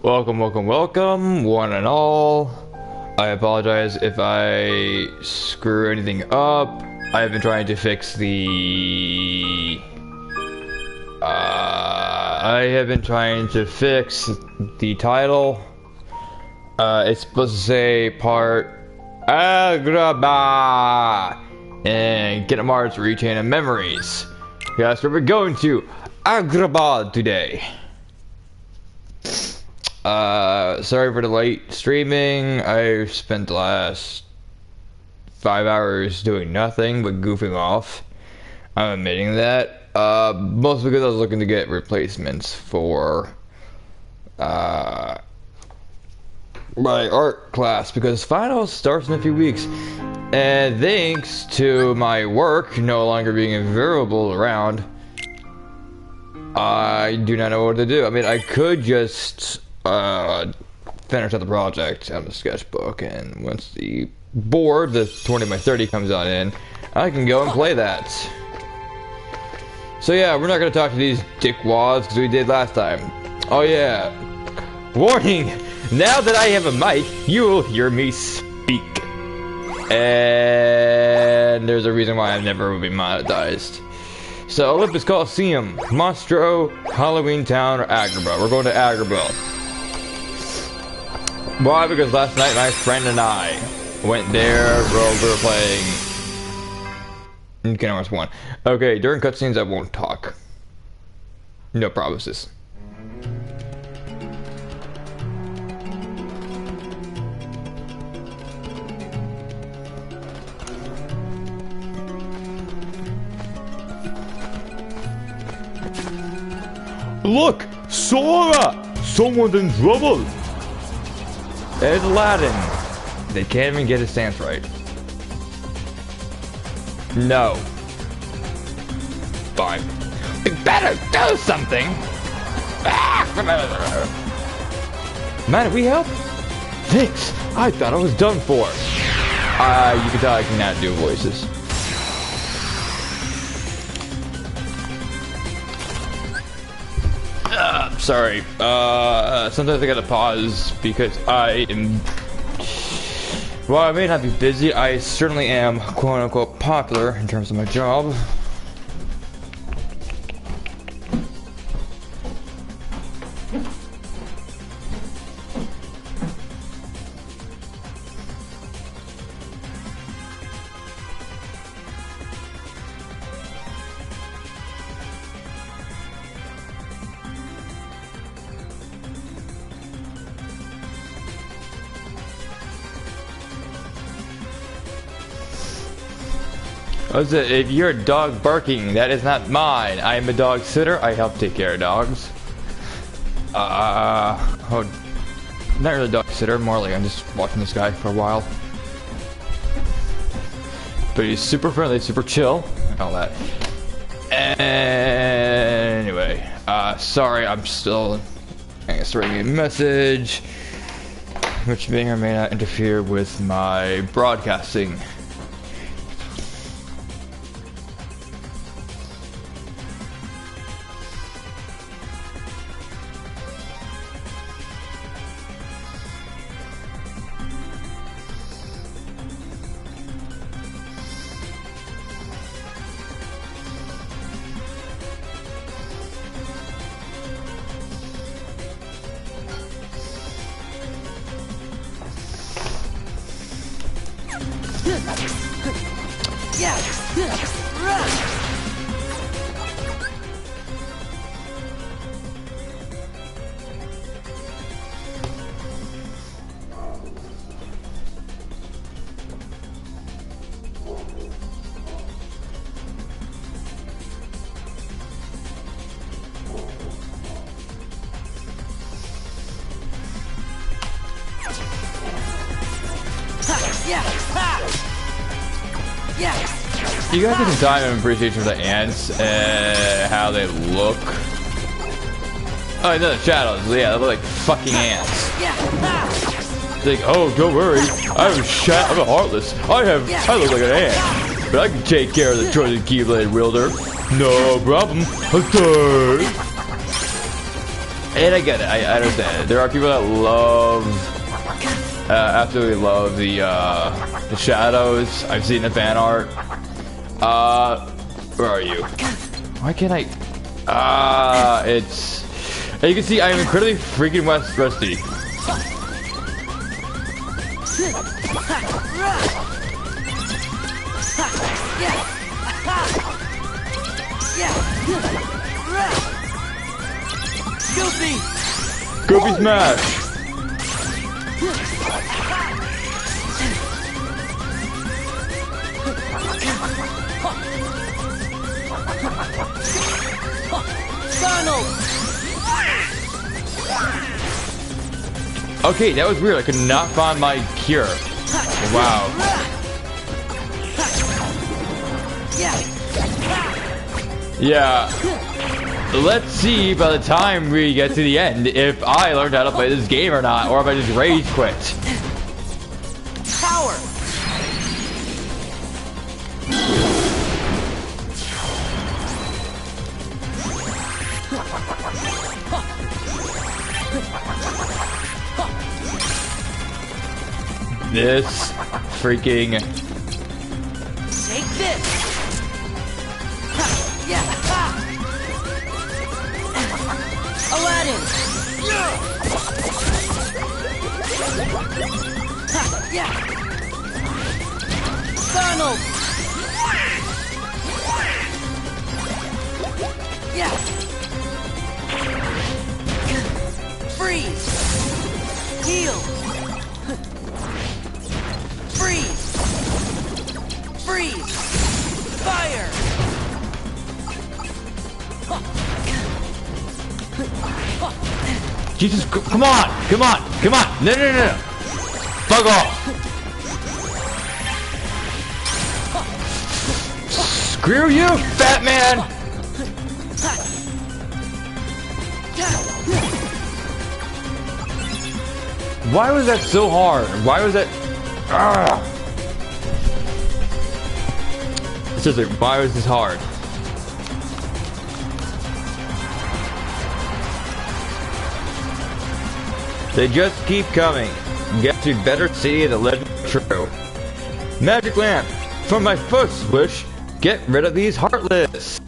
Welcome, one and all. I apologize if I screw anything up. I have been trying to fix the... title. It's supposed to say part Agrabah and get Mars ReChain and memories. That's where we're going to Agrabah today. Sorry for the late streaming. I've spent the last 5 hours doing nothing but goofing off. I'm admitting that. Mostly because I was looking to get replacements for my art class because finals starts in a few weeks. And thanks to my work no longer being available around, I do not know what to do. I mean, I could just finish up the project on the sketchbook, and once the board, the 20x30 comes on in, I can go and play that. So yeah, we're not gonna talk to these dickwads because we did last time. Oh yeah. Warning! Now that I have a mic, you will hear me speak. And there's a reason why I've never been monetized. So Olympus Coliseum, Monstro, Halloween Town, or Agrabah. We're going to Agrabah. Why? Because last night my friend and I went there, we were playing Kingdom Hearts 1. Okay, during cutscenes I won't talk. No promises. Look! Sora! Someone's in trouble! There's Aladdin. They can't even get his stance right. No. Fine. We better do something! Man, we help? Thanks! I thought I was done for. You can tell I cannot do voices. Sorry. Sometimes I gotta pause because I am... While I may not be busy, I certainly am quote-unquote popular in terms of my job. If you're a dog barking, that is not mine. I am a dog sitter. I help take care of dogs. Not really a dog sitter. More like I'm just watching this guy for a while. But he's super friendly, super chill, and all that. Anyway, sorry, I'm still answering a message, which may or may not interfere with my broadcasting. You guys get some time and appreciation for the ants and how they look. Oh, no, the shadows. Yeah, they look like fucking ants. It's like, oh, don't worry. I'm a heartless. I look like an ant, but I can take care of the chosen keyblade wielder. No problem. Okay. And I get it. I understand. There are people that love, absolutely love the shadows. I've seen the fan art. Where are you? Why can't I? It's. As you can see, I am incredibly freaking rusty. Goofy smash! Okay, that was weird. I could not find my cure. Wow. Yeah. Let's see by the time we get to the end if I learned how to play this game or not, or if I just rage quit. Power. This freaking. Take this. Yeah. Aladdin. Yeah. Donald. Yeah. Freeze. Heal. Freeze. Freeze. Fire. Jesus, come on! Come on! Come on! No, no, no, no! Fuck off! Screw you, fat man! Why was that so hard? Why was that... Seriously, why was this hard? They just keep coming. Get to better see the legend true. Magic lamp. For my first wish, get rid of these heartless.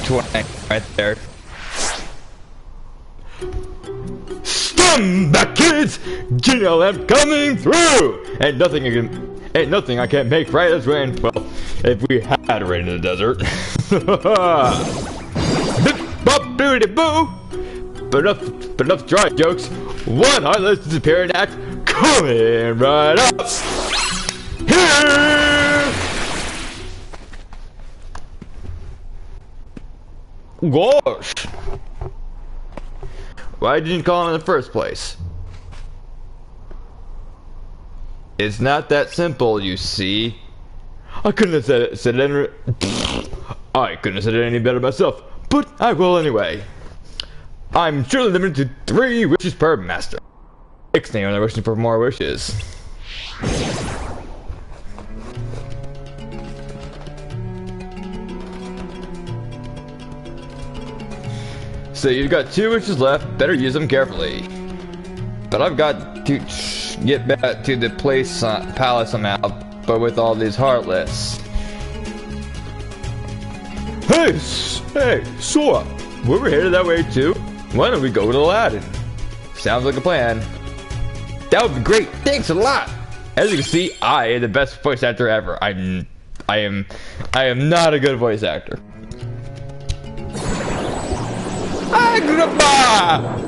20 right there. Stand back, kids! Gino, I'm coming through! Ain't nothing I can't make right as rain. Well, if we had rain in the desert. Boo! But enough dry jokes. One heartless disappearing act coming right up here. Gosh, why didn't you call him in the first place? It's not that simple, you see. I couldn't have said it any better myself. But I will anyway. I'm surely limited to 3 wishes per master. Next thing I'm wishing for more wishes. So you've got 2 wishes left. Better use them carefully. But I've got to get back to the palace somehow. But with all these heartless. Hey, Sora, we're headed that way too. Why don't we go to Aladdin? Sounds like a plan. That would be great. Thanks a lot. As you can see, I am the best voice actor ever. I am not a good voice actor. Agrabah!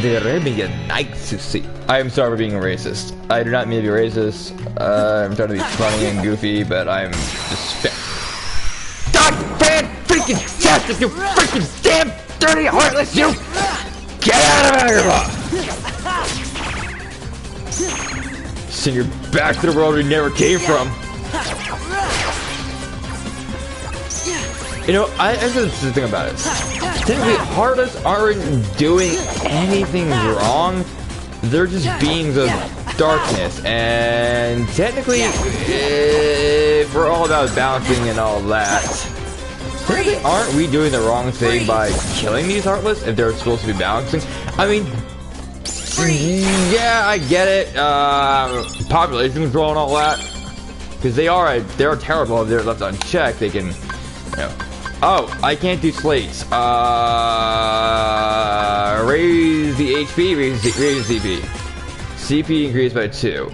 The Arabian Nights, you see. I am sorry for being a racist. I do not mean to be racist. I'm trying to be funny and goofy, but I'm just. God damn freaking justice, you freaking damn dirty heartless, you! Get out of here! Send you back to the world we never came from. You know, that's the thing about it. Technically, heartless aren't doing anything wrong. They're just beings of darkness, and technically, we're all about balancing and all that. Really, aren't we doing the wrong thing by killing these Heartless if they're supposed to be balancing? I mean, yeah, I get it. Population control and all that, because they're terrible if they're left unchecked. They can, you know. Oh, I can't do slates. Raise the HP, raise the CP. CP increased by 2.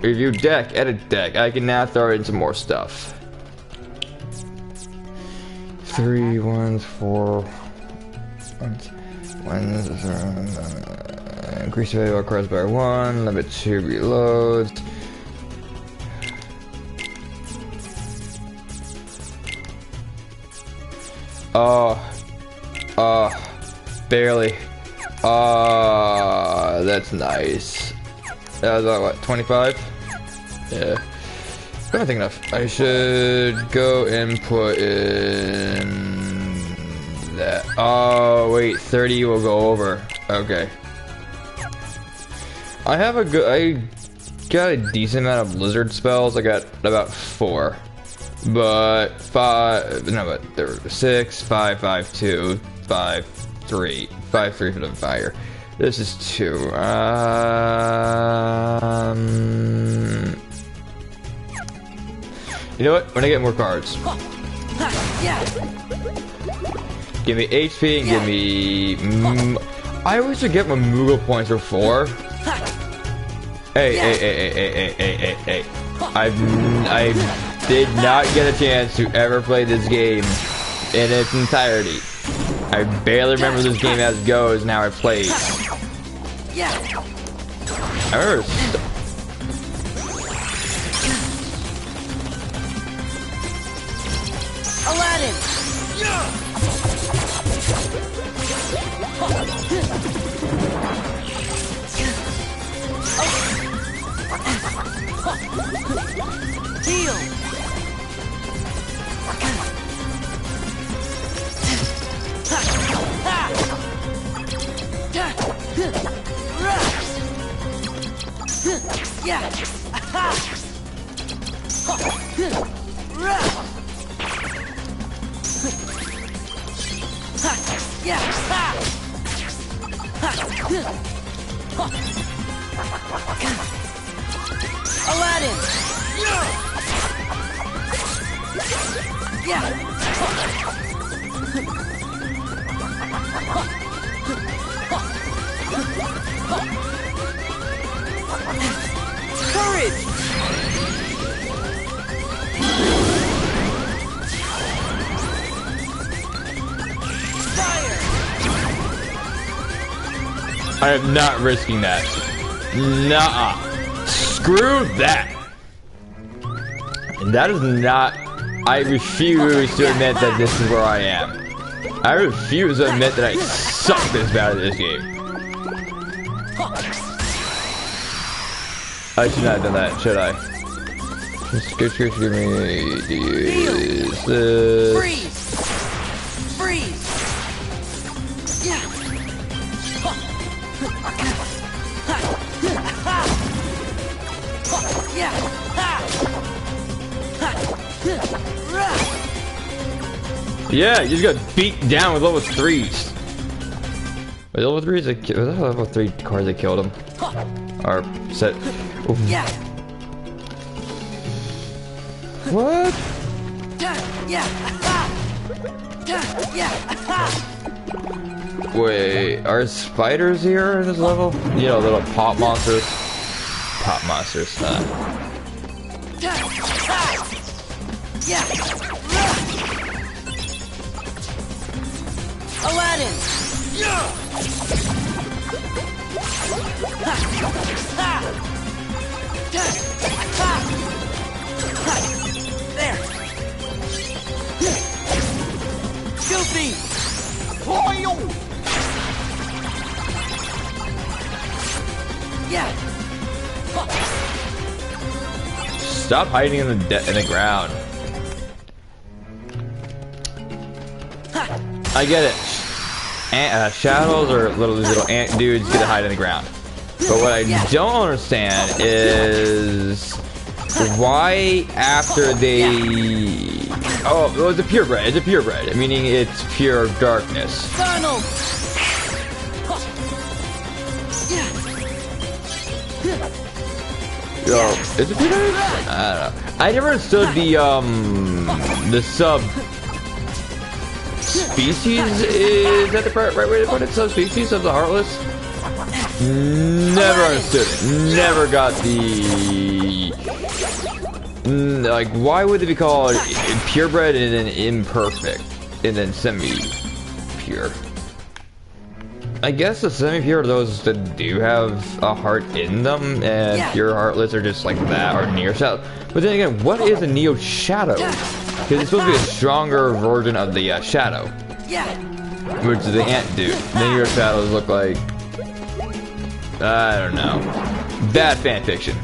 Review deck, edit deck. I can now throw in some more stuff. 3 1s, 4 1s. Increase value of cards by 1. Limit 2 reloads. Barely. That's nice. That was like, what, 25? Yeah. I don't think enough. I should go and put in that. Oh, wait, 30 will go over. Okay. I got a decent amount of blizzard spells. I got about 4. But there were 6, 5, 5, 2, 5, 3. 5, 3 for the fire. This is 2. You know what? When I get more cards. Give me HP and give me... I always forget when Moogle points are 4. Hey. I did not get a chance to ever play this game in its entirety. I barely remember this game as it goes and how I played. I remember... Aladdin! Heal! Aladdin! Courage! Fire! I am not risking that. Nuh-uh. Screw that. That is not... I refuse to admit that this is where I am. I refuse to admit that I suck this bad at this game. I should not have done that, should I? Give me this. Freeze! Freeze! Yeah! Yeah, you just got beat down with level 3s. With level 3s, was that level 3 cards that killed him? Or set. Oof. Yeah! What? Wait, are spiders here in this level? You know, little pop monsters. Pop monsters, Aladdin! There! Filthy! Yeah! Stop hiding in the ground. I get it. Shadows or little ant dudes get to hide in the ground. But what I don't understand is why after they... Oh, it was a purebred. It's a purebred, meaning it's pure darkness. Donald! Yo, is it purebred? I don't know. I never understood the sub species. Is that the right way to put it? Subspecies of the Heartless? Never understood it. Never got the... Like, why would they be called purebred and then imperfect? And then semi-pure? I guess the semi-pure are those that do have a heart in them, and pure Heartless are just like that, or Neo Shadow. But then again, what is a Neo Shadow? Because it's supposed to be a stronger version of the Shadow. Which is the ant dude. The Neo Shadows look like... I don't know. Bad fan fiction.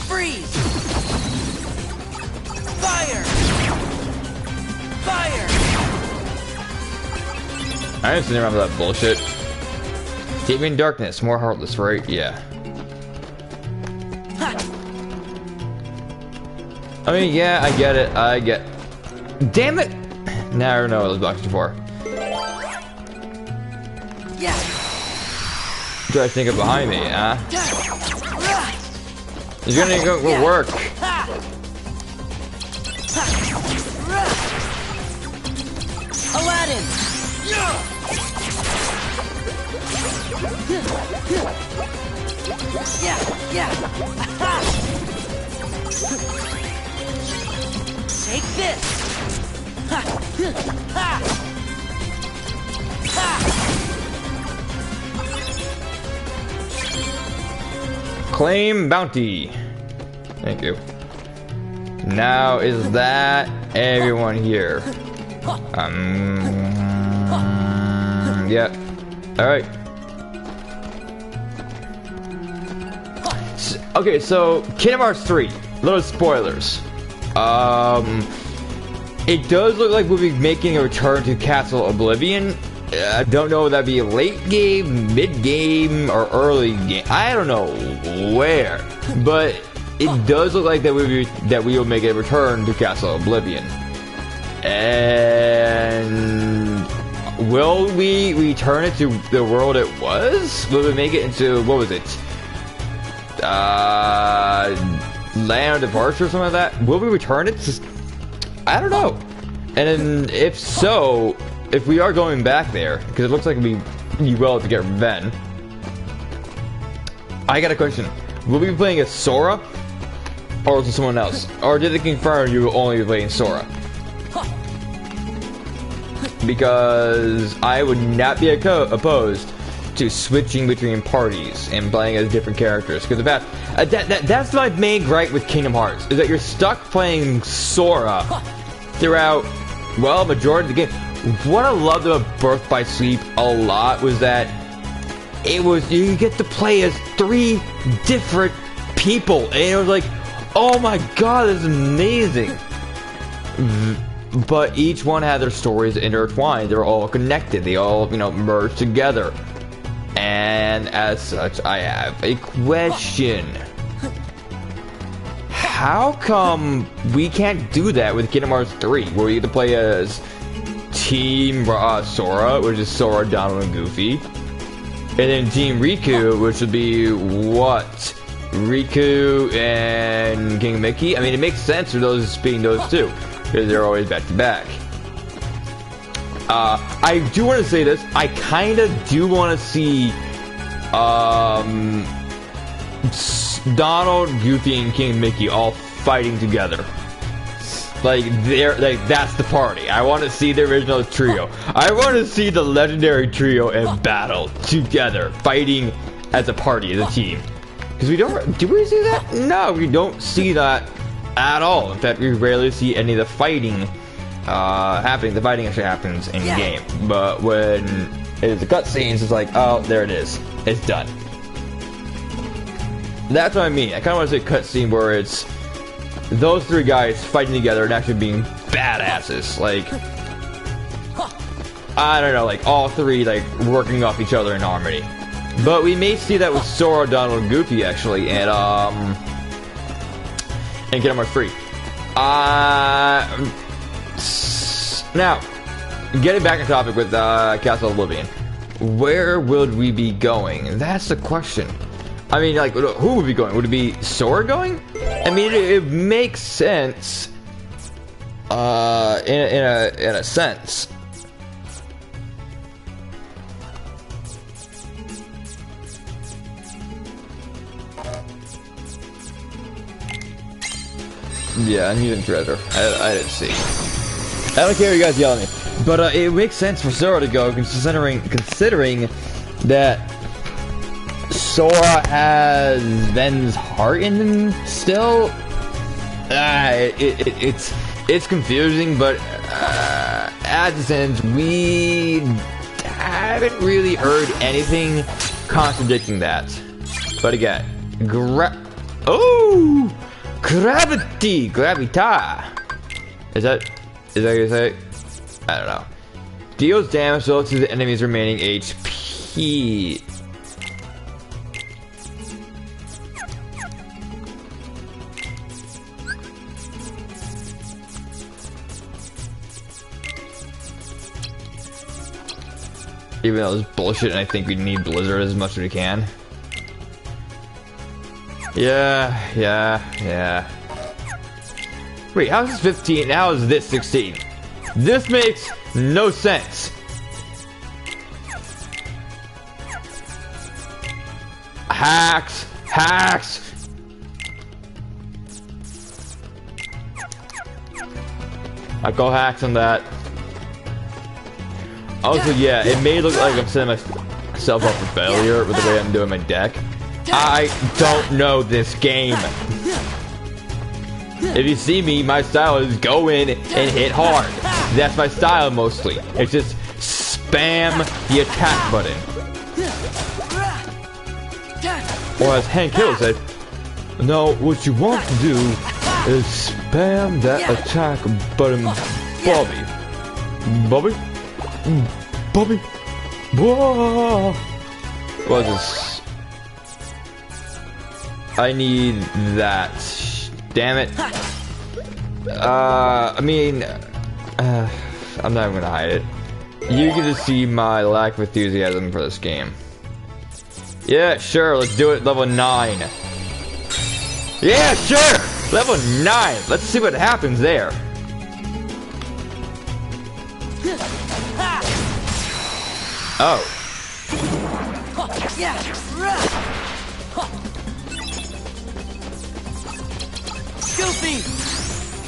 Freeze! Fire! Fire! I didn't remember that bullshit. Keep me in darkness, more Heartless, right? Yeah. I mean, yeah, I get it. I get... Damn it! Now I don't know what those boxes are for. Try to sneak up behind me, huh? He's gonna go work. Aladdin! Take this! Claim bounty. Thank you. Now is that everyone here? Yeah. Alright. Okay, so Kingdom Hearts 3. Little spoilers. It does look like we'll be making a return to Castle Oblivion. I don't know if that'd be late game, mid game, or early game. I don't know where, but it does look like that we will make a return to Castle Oblivion. And will we return it to the world it was? Will we make it into, what was it? Land of Departure or something like that? Will we return it to... I don't know. And then, if so, if we are going back there, because it looks like we will to get Ven. I got a question. Will we be playing as Sora? Or is it someone else? Or did they confirm you will only be playing Sora? Because I would not be opposed to switching between parties and playing as different characters. Because that's my main gripe with Kingdom Hearts, is that you're stuck playing Sora throughout, well, majority of the game. What I loved about Birth by Sleep a lot was that it was, you get to play as 3 different people, and it was like, oh my god, this is amazing. But each one had their stories intertwined. They were all connected. They all, merged together. And as such, I have a question. How come we can't do that with Kingdom Hearts 3, where we get to play as Team Sora, which is Sora, Donald, and Goofy, and then Team Riku, which would be what? Riku and King Mickey? I mean, it makes sense for those being those two, because they're always back to back. I do want to say this. I kind of do want to see Donald, Goofy, and King Mickey all fighting together. That's the party. I want to see the original trio. I want to see the legendary trio in battle together, fighting as a party, as a team. Because do we see that? No, we don't see that at all. In fact, we rarely see any of the fighting happening. The fighting actually happens in game. But when it's the cutscenes, it's like, oh, there it is. It's done. That's what I mean. I kind of want to say cutscene where it's those 3 guys fighting together and actually being badasses. Like, I don't know, like all three like working off each other in harmony. But we may see that with Sora, Donald, and Goofy actually, and get them free. Now, getting back on topic with Castle Oblivion, where would we be going? That's the question. I mean, like, who would be going? Would it be Sora going? I mean, it makes sense. In a sense. Yeah, I'm using treasure. I didn't see. I don't care if you guys yell at me, but it makes sense for Sora to go, considering that Sora has Ven's heart in him still. It's confusing, but at this end, we haven't really heard anything contradicting that. But again, gravita. Is that how you say it? I don't know. Deals damage to the enemy's remaining HP. Even though it's bullshit and I think we need Blizzard as much as we can. Yeah. Wait, how is this 15? How is this 16? This makes no sense. Hacks. I call hacks on that. Also, yeah, it may look like I'm setting myself up for failure with the way I'm doing my deck. I don't know this game. If you see me, my style is go in and hit hard. That's my style mostly. It's just spam the attack button. Or as Hank Hill said, no, what you want to do is spam that attack button, Bobby. Whoa. What is this? I need that. Damn it. I mean, I'm not even gonna hide it. You get to see my lack of enthusiasm for this game. Yeah, sure, let's do it. Level 9. Yeah, sure! Level 9! Let's see what happens there. Oh. Goofy!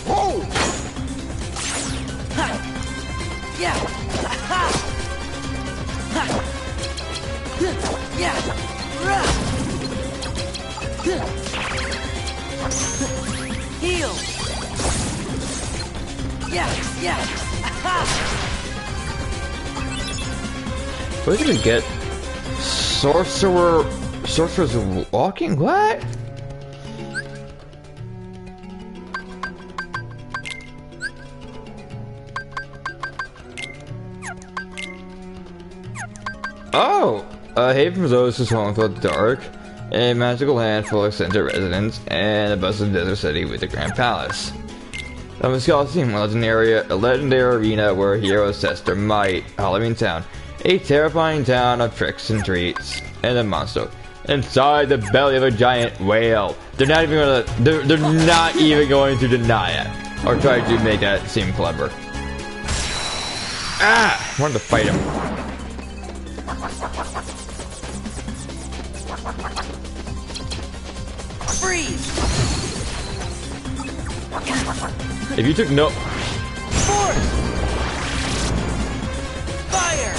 Whoa! Yeah! Heal! Yeah! Where did we get sorcerer's walking? What? Oh! A haven for those whose home felt dark, a magical land full of center residents, and a bustling desert city with a grand palace. A Wisconsin, a legendary arena where heroes test their might. Halloween Town, a terrifying town of tricks and treats, and a monster inside the belly of a giant whale. They're not even going to deny it or try to make that seem clever. I wanted to fight him. Freeze! If you took no... Force! Fire!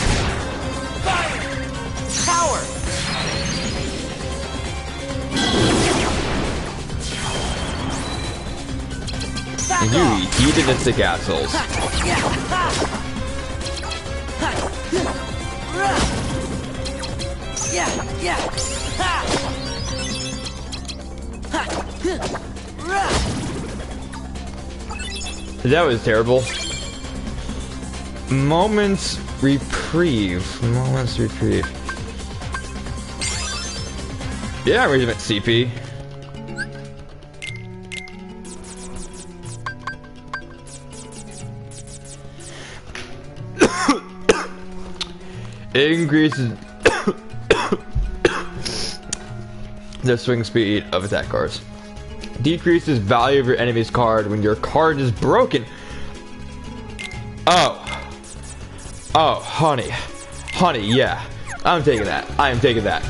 Power! And you hedonistic assholes. That was terrible. Moments Reprieve. Moments reprieve. Yeah, Regiment CP. It increases the swing speed of attack cards. Decreases value of your enemy's card when your card is broken. Oh. Oh, honey. Honey, yeah. I'm taking that. I am taking that.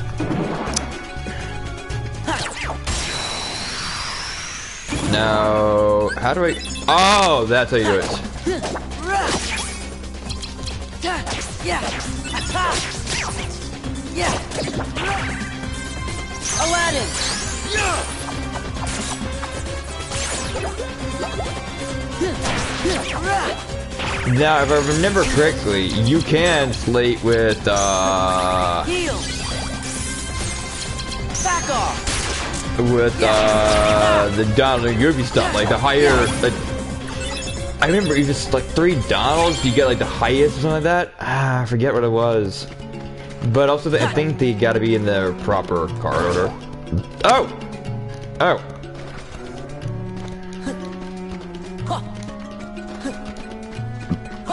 Now, how do I... Oh, that's how you do it. Aladdin. Now, if I remember correctly, you can slate with, Heal. Back off. with, the Donald and Goofy stuff, like the higher, like, I remember even like 3 Donalds, you get like the highest or something like that. Ah, I forget what it was. But also, I think they gotta be in the proper card order. Oh! Oh!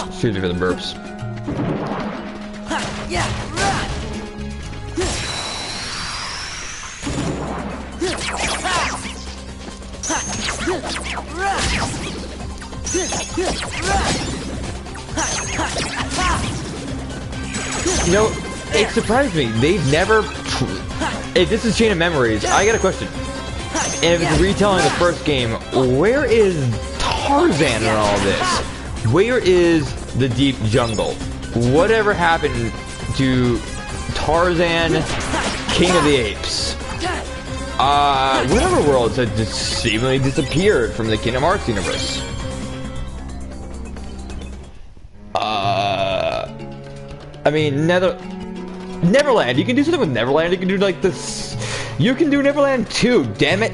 Excuse me for the burps. You know, it surprised me. They've never... If this is Chain of Memories, I got a question. And if it's retelling the first game, where is Tarzan in all this? Where is the deep jungle? Whatever happened to Tarzan, King of the Apes? Whatever worlds had just seemingly disappeared from the Kingdom Hearts universe. I mean, Neverland. You can do something with Neverland. You can do like this. You can do Neverland 2. Damn it!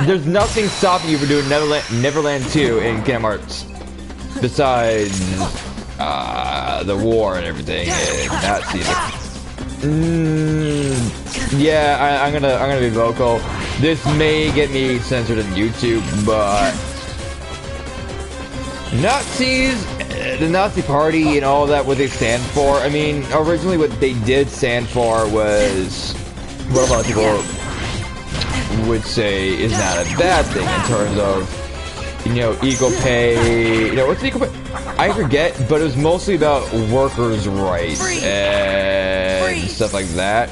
There's nothing stopping you from doing Neverland 2 in Kingdom Hearts, besides the war and everything. And that season. Yeah, I'm gonna be vocal. This may get me censored on YouTube, but Nazis. The Nazi Party and all that, what they stand for. I mean, originally what they did stand for was what a lot of people would say is not a bad thing in terms of, you know, equal pay. You know, what's equal pay? I forget, but it was mostly about workers' rights and stuff like that.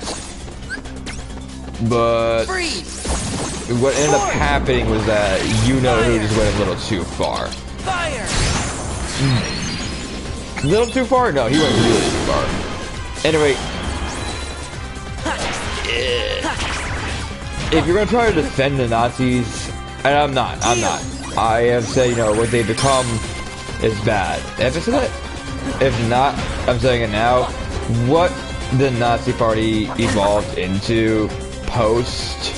But what ended up happening was that who just went a little too far. Fire. A little too far? No, he went really too far. Anyway, if you're gonna try to defend the Nazis, and I'm not. I have said, you know, what they become is bad. If not, I'm saying it now. What the Nazi Party evolved into post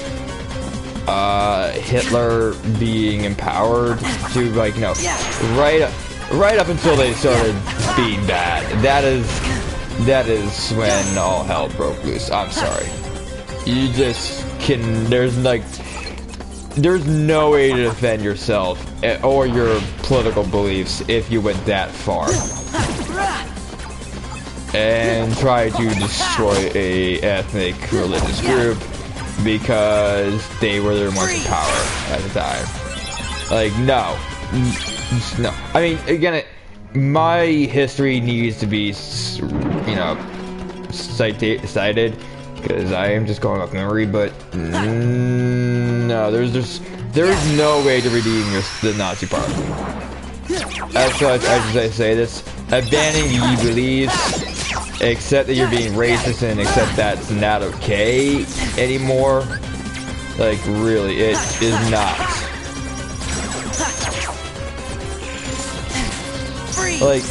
Hitler being empowered to, like, you know, right up until they started being bad. That is when all hell broke loose. I'm sorry. You just can. There's no way to defend yourself or your political beliefs if you went that far and try to destroy a ethnic religious group because they were the ones in power at the time. Like, no. No, I mean, again, my history needs to be, you know, cited, because I am just going off memory, but no, there's no way to redeem the Nazi Party. As such, I say this, abandoning your beliefs, accept that you're being racist and accept that's not okay anymore, like, really, it is not. Like,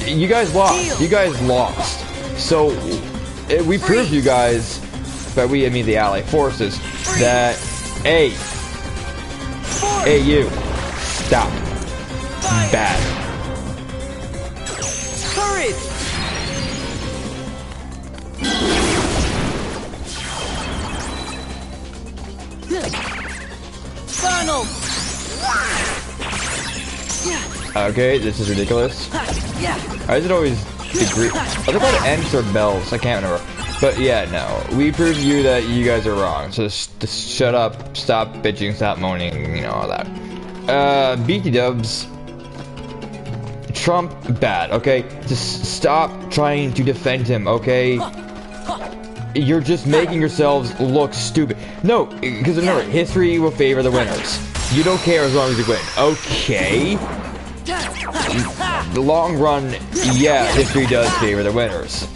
you guys lost. You guys lost. So, we proved you guys, by we, I mean the Allied forces, that, hey, you, stop. Bad. Bridge. Funnel. Okay, this is ridiculous. I should always agree. Are they called Ents or Bells? I can't remember. But yeah, no. We prove to you that you guys are wrong. So just shut up, stop bitching, stop moaning, you know, all that. BT dubs. Trump bad, okay? Just stop trying to defend him, okay? You're just making yourselves look stupid. No, because remember, history will favor the winners. You don't care as long as you win. Okay. The long run, yeah, history does favor the winners.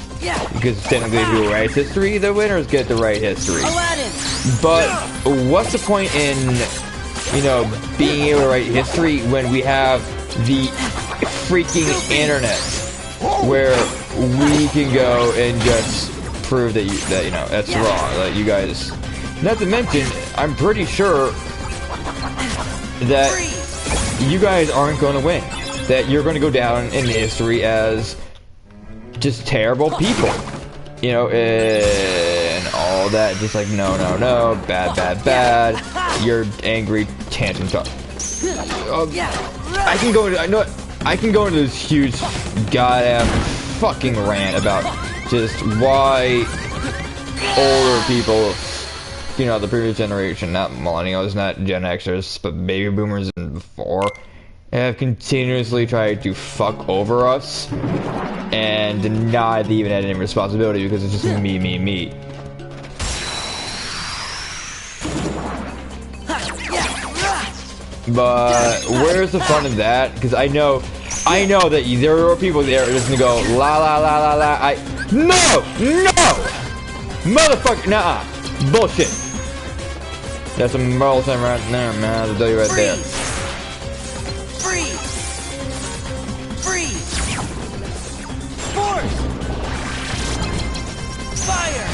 Because technically who writes history, the winners get to write history. But what's the point in, you know, being able to write history when we have the freaking internet where we can go and just prove that you know that's wrong, that you guys, not to mention I'm pretty sure that you guys aren't going to win, that you're going to go down in history as just terrible people, you know, and all that, just like no, bad, you're angry tantrum talk. I can go into, I can go into this huge goddamn fucking rant about just why older people, you know, the previous generation, not millennials, not Gen Xers, but baby boomers and before, have continuously tried to fuck over us and deny they even had any responsibility because it's just me. But where's the fun in that? Because I know that there are people there just gonna go la. No, motherfucker, nah, bullshit. That's a time right there, man. I'll tell you right there. Freeze. Force. Fire.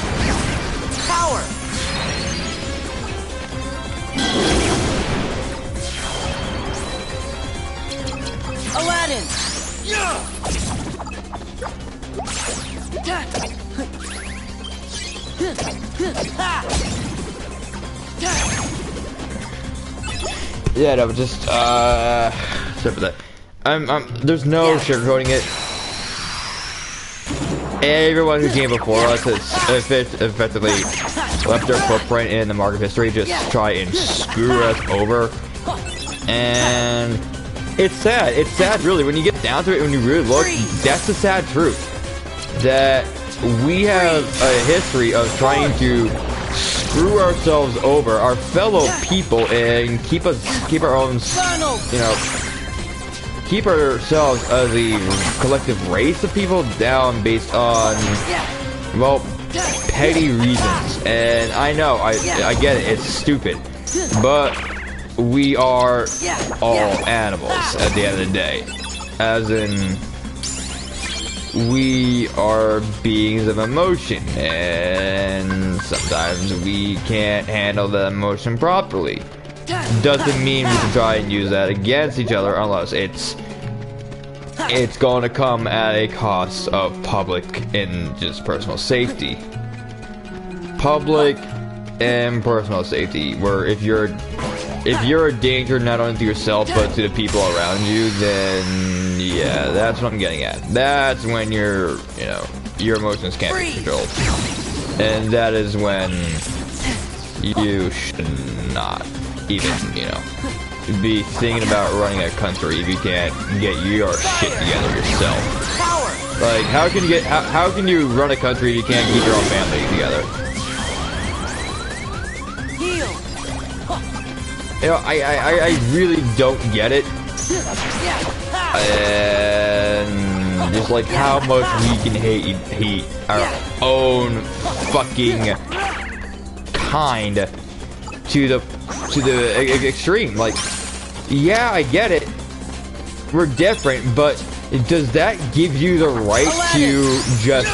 Power. Aladdin! Yeah, no, but just except for that, there's no sugarcoating it. Everyone who came before us has effectively left their footprint in the mark of history, just try and screw us over, and it's sad. It's sad, really. When you get down to it, when you really look, that's the sad truth. That we have a history of trying to screw ourselves over, our fellow people, and keep our own, you know, keep ourselves as a collective race of people down based on, well, petty reasons. And I know, I get it. It's stupid, but we are all animals at the end of the day. As in, we are beings of emotion, and sometimes we can't handle the emotion properly. Doesn't mean we can try and use that against each other unless it's going to come at a cost of public and just personal safety. Public and personal safety, where if you're a danger not only to yourself but to the people around you, then yeah, that's what I'm getting at. That's when your emotions can't be controlled, and that is when you should not even, be thinking about running a country if you can't get your shit together yourself. Like, how can you run a country if you can't keep your own family together? I really don't get it. And just like how much we can hate our own fucking kind to the extreme. Like, yeah, I get it. We're different, but does that give you the right to just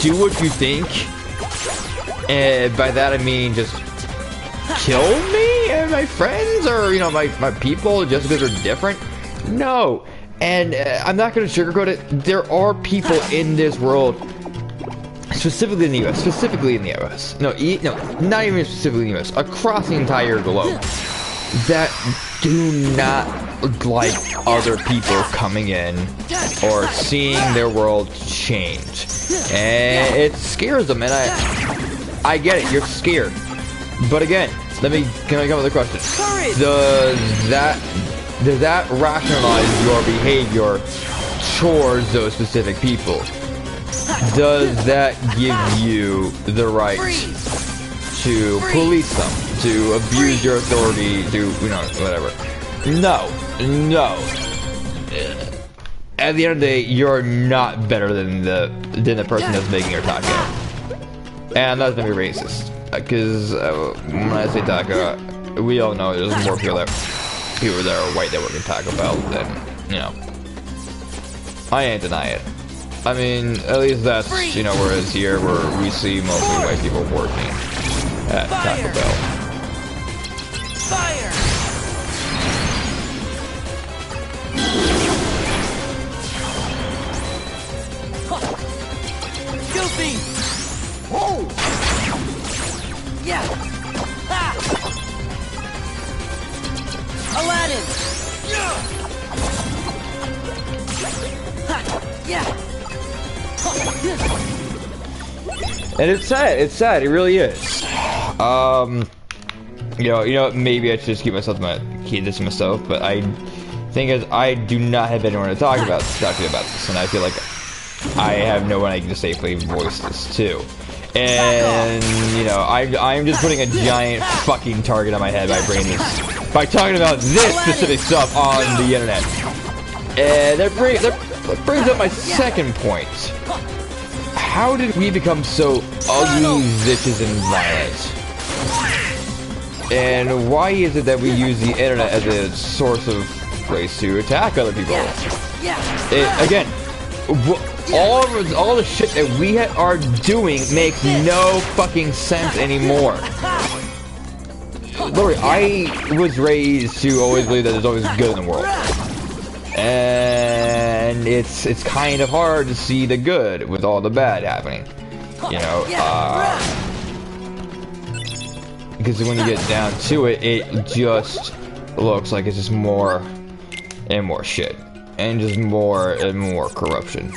do what you think? And by that I mean just kill me and my friends, or my people, just because they're different? No. And I'm not going to sugarcoat it. There are people in this world, specifically in the U.S., no, not even specifically in the U.S., across the entire globe, that do not like other people coming in or seeing their world change. And it scares them, and I get it, you're scared. But again, can I come with a question? Does that rationalize your behavior towards those specific people? Does that give you the right to police them, to abuse your authority, to, whatever? No. At the end of the day, you're not better than the person that's making your taco. And I'm not gonna be racist, because when I say taco, we all know there's more people that are white that work in Taco Bell than, I ain't deny it. I mean, at least that's, whereas here where we see mostly white people working at Taco Bell. Fire! Goofy! Whoa! Yeah! Ha! Aladdin! Ha! Yeah! And it's sad, it really is. Maybe I should just keep this to myself, but I think I do not have anyone to talk about this, and I feel like I have no one I can just safely voice this to. And, I'm just putting a giant fucking target on my head by talking about this specific stuff on the internet. And that brings up my second point. How did we become so ugly, vicious, and violent? And why is it that we use the internet as a source of ways to attack other people? Again, all the shit that we are doing makes no fucking sense anymore. Lori, I was raised to always believe that there's always good in the world. And it's kind of hard to see the good with all the bad happening, because when you get down to it, it just looks like it's just more and more shit, and just more and more corruption.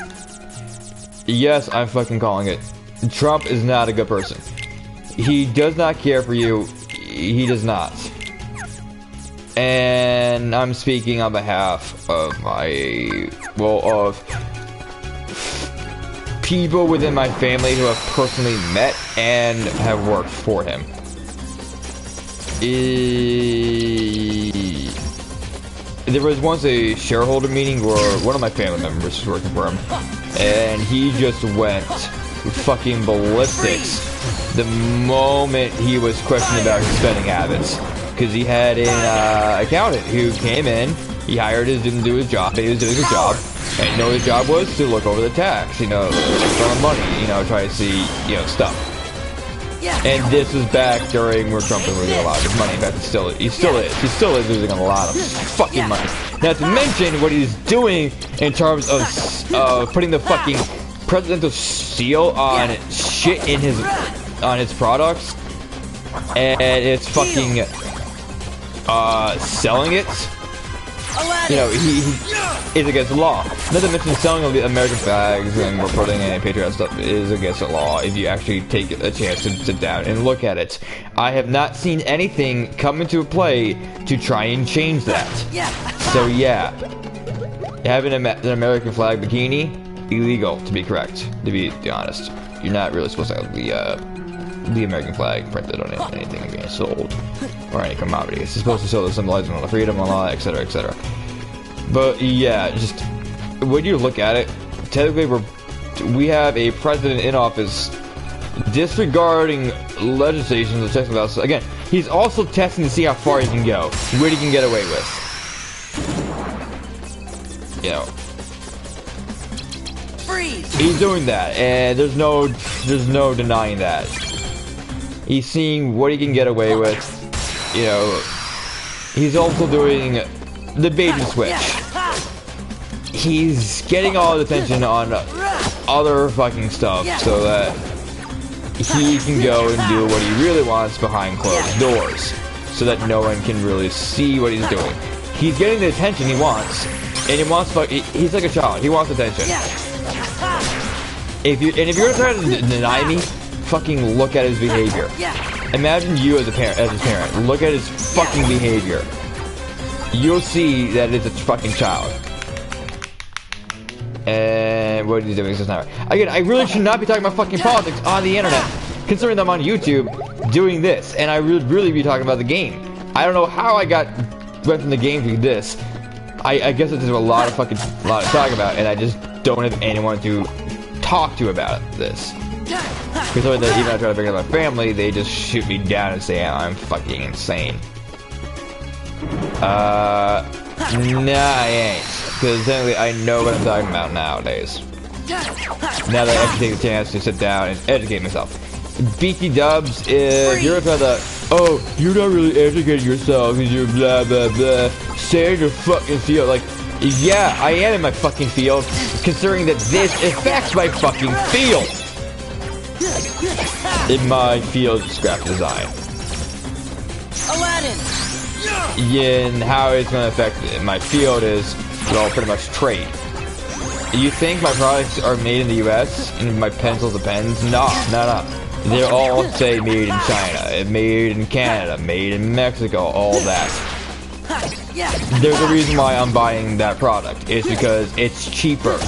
Yes, I'm fucking calling it. Trump is not a good person. He does not care for you. He does not. And I'm speaking on behalf of of people within my family who have personally met and have worked for him. There was once a shareholder meeting where one of my family members was working for him, and he just went fucking ballistics the moment he was questioned about his spending habits. Because he had an accountant who came in, he hired his, didn't do his job, but he was doing his job, and his job was to look over the tax, on the money, try to see, stuff. And this was back during where Trump was losing a lot of his money. In fact, he still is losing a lot of fucking money. Not to mention what he's doing in terms of putting the fucking presidential seal on shit on his products, and it's fucking selling it. He is against the law. Not to mention selling of the American flags and reporting any patriotic stuff is against the law if you actually take a chance to sit down and look at it. I have not seen anything come into play to try and change that. So yeah, having an American flag bikini, illegal, to be correct, to be honest. You're not really supposed to have the American flag printed on anything being sold or any commodity. It's supposed to show the symbolizing all the freedom, Allah, etc., etc. But yeah, just when you look at it, technically we have a president in office disregarding legislation of checks and balances. Again, he's also testing to see how far he can go, what he can get away with. He's doing that, and there's no denying that. He's seeing what he can get away with. He's also doing the bait and switch. he's getting all the attention on other fucking stuff so that he can go and do what he really wants behind closed doors, so that no one can really see what he's doing. He's getting the attention he wants, and he's like a child. He wants attention. If you're gonna try to deny me, fucking look at his behavior. Imagine you as his parent. Look at his fucking behavior. You'll see that it's a fucking child. And what he's doing is just not right. Again, I really should not be talking about fucking politics on the internet, considering I'm on YouTube doing this, and I would really be talking about the game. I don't know how I went from the game to this. I guess there's a lot to talk about, and I just don't have anyone to talk to about this. Because even if I try to bring up my family, they just shoot me down and say I'm fucking insane. Nah, I ain't. Because technically I know what I'm talking about nowadays. Now that I actually take the chance to sit down and educate myself. BT dubs, if you're about the, oh, you're not really educating yourself because you're blah blah blah, stay in your fucking field. Like, yeah, I am in my fucking field, considering that this affects my fucking field. In my field is graphic design. Aladdin. Yeah, and how it's going to affect my field is, well, pretty much trade. You think my products are made in the US and my pencils and pens? No. They all say made in China, made in Canada, made in Mexico, all that. There's a reason why I'm buying that product. It's because it's cheaper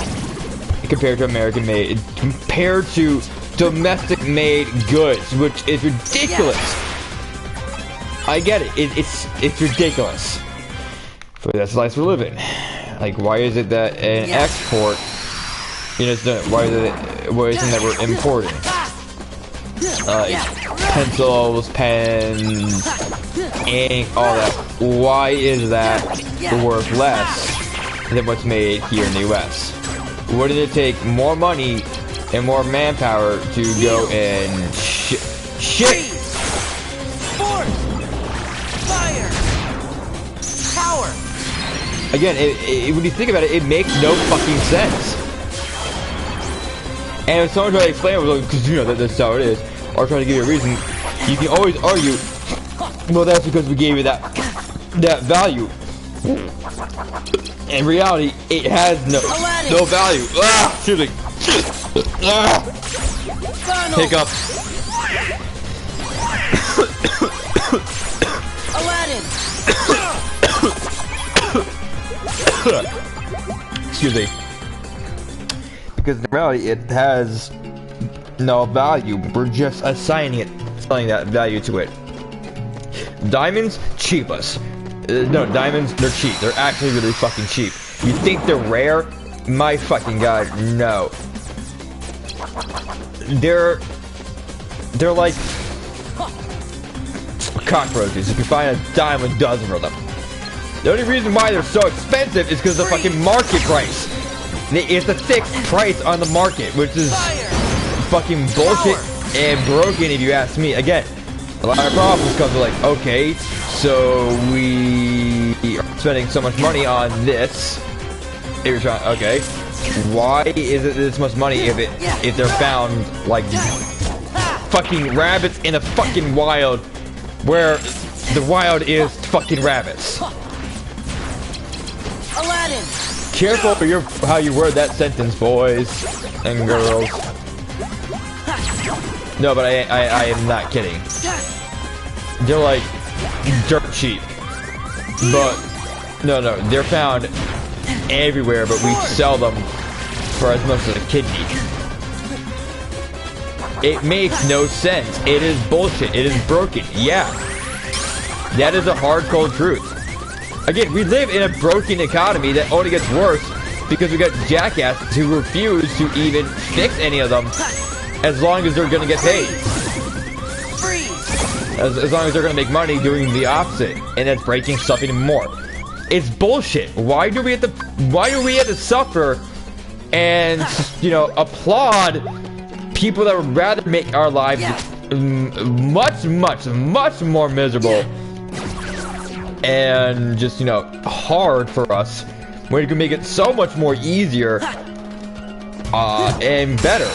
compared to American made, compared to domestic made goods, which is ridiculous. I get it. It's ridiculous. But that's the life we're living. Like, why is it that an export, why is it that we're importing? Pencils, pens, ink, all that. Why is that worth less than what's made here in the US? Wouldn't it take more money and more manpower to go and ship? Force! Fire! Power! Again, when you think about it, it makes no fucking sense. And if someone tries to explain it, because that's how it is, or trying to give you a reason, you can always argue, well, that's because we gave you that value. In reality, it has no value. Ah, excuse me. Ah. Hiccup. Aladdin. Excuse me. Because in reality, it has no value. We're just assigning that value to it. Diamonds, cheapest. No, diamonds, they're cheap. They're actually really fucking cheap. You think they're rare? My fucking god, no. They're like cockroaches. If you find a diamond, a dozen of them. The only reason why they're so expensive is because of the fucking market price. It's a fixed price on the market, which is fucking bullshit and broken if you ask me. Again, a lot of problems come to like, okay, so we are spending so much money on this. Okay, why is it this much money if they're found like fucking rabbits in a fucking wild, where the wild is fucking rabbits? Aladdin. Careful for how you word that sentence, boys and girls. No, but I am not kidding. They're like dirt cheap. But no, they're found everywhere, but we sell them for as much as a kidney. It makes no sense. It is bullshit. It is broken. Yeah. That is a hard cold truth. Again, we live in a broken economy that only gets worse because we got jackasses who refuse to even fix any of them as long as they're gonna get paid. As long as they're gonna make money doing the opposite, and that's breaking stuff even more. It's bullshit. Why do we have to suffer and, applaud people that would rather make our lives much more miserable and just, hard for us when you can make it so much more easier and better.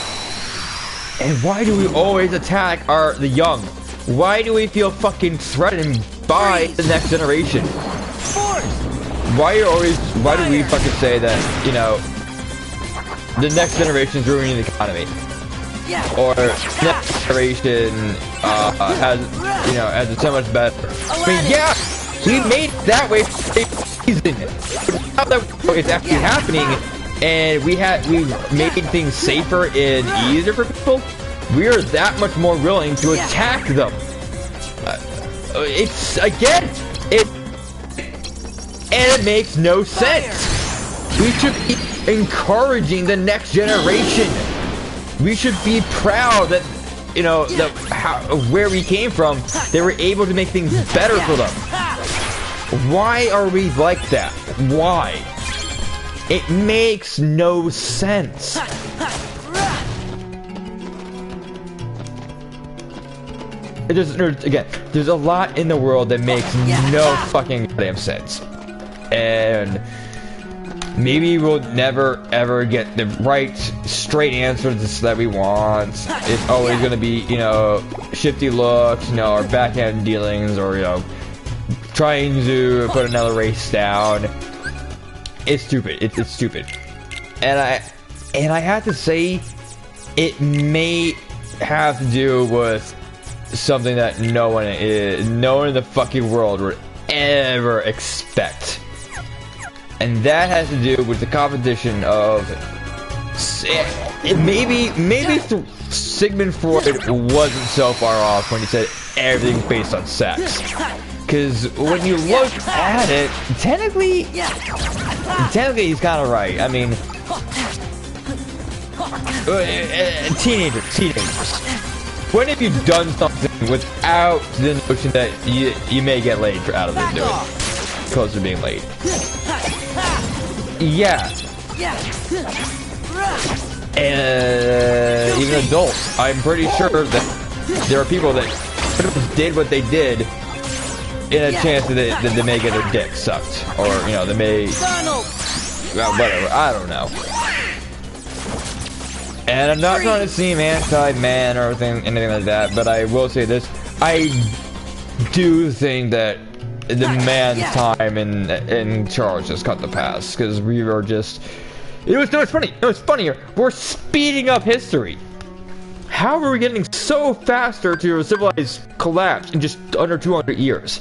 And why do we always attack the young? Why do we feel fucking threatened by the next generation? Why do we fucking say that, you know, the next generation is ruining the economy? Or next generation has it so much better? I mean, yeah, we made it that way for a reason. Now that it's actually happening, and we made things safer and easier for people, we are that much more willing to attack them. It's again, and it makes no sense. We should be encouraging the next generation. We should be proud that, you know, where we came from, they were able to make things better for them. Why are we like that? Why? It makes no sense. There's a lot in the world that makes no fucking damn sense. And maybe we'll never ever get the right straight answers that we want. It's always gonna be, you know, shifty looks, you know, or backhand dealings, or, you know, trying to put another race down. It's stupid. It's stupid. And I have to say, it may have to do with something that no one in the fucking world would ever expect. And that has to do with the competition of maybe Sigmund Freud wasn't so far off when he said everything's based on sex. Because when you look at it, technically he's kind of right. I mean, teenagers. When have you done something without the notion that you may get laid out of it, close to being laid? Yeah. And even adults, I'm pretty sure that there are people that did what they did in a chance that they may get their dick sucked, or, you know, they may, well, whatever, I don't know. And I'm not trying to seem anti-man or anything like that, but I will say this: I do think that the man's time in charge has cut the pass, because we were just, it's funny. No, it's funnier. We're speeding up history. How are we getting so faster to a civilized collapse in just under 200 years?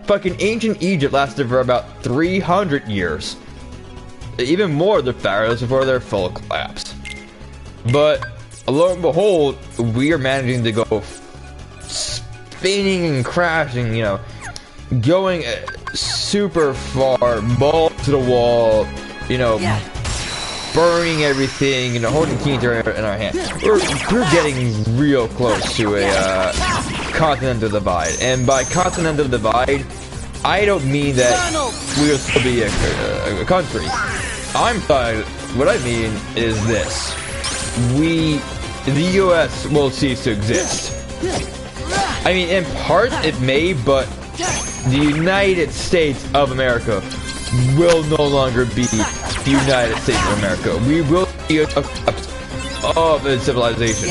Fucking ancient Egypt lasted for about 300 years. Even more, the pharaohs before their full collapse. But lo and behold, we are managing to go spinning and crashing, you know, going super far, balls to the wall, you know, burning everything, you know, holding keys in our hand. We're getting real close to a continental divide. And by continental divide, I don't mean that we will still be a country. What I mean is this: the U.S. will cease to exist. I mean, in part it may, but the United States of America will no longer be the United States of America. We will be a civilization.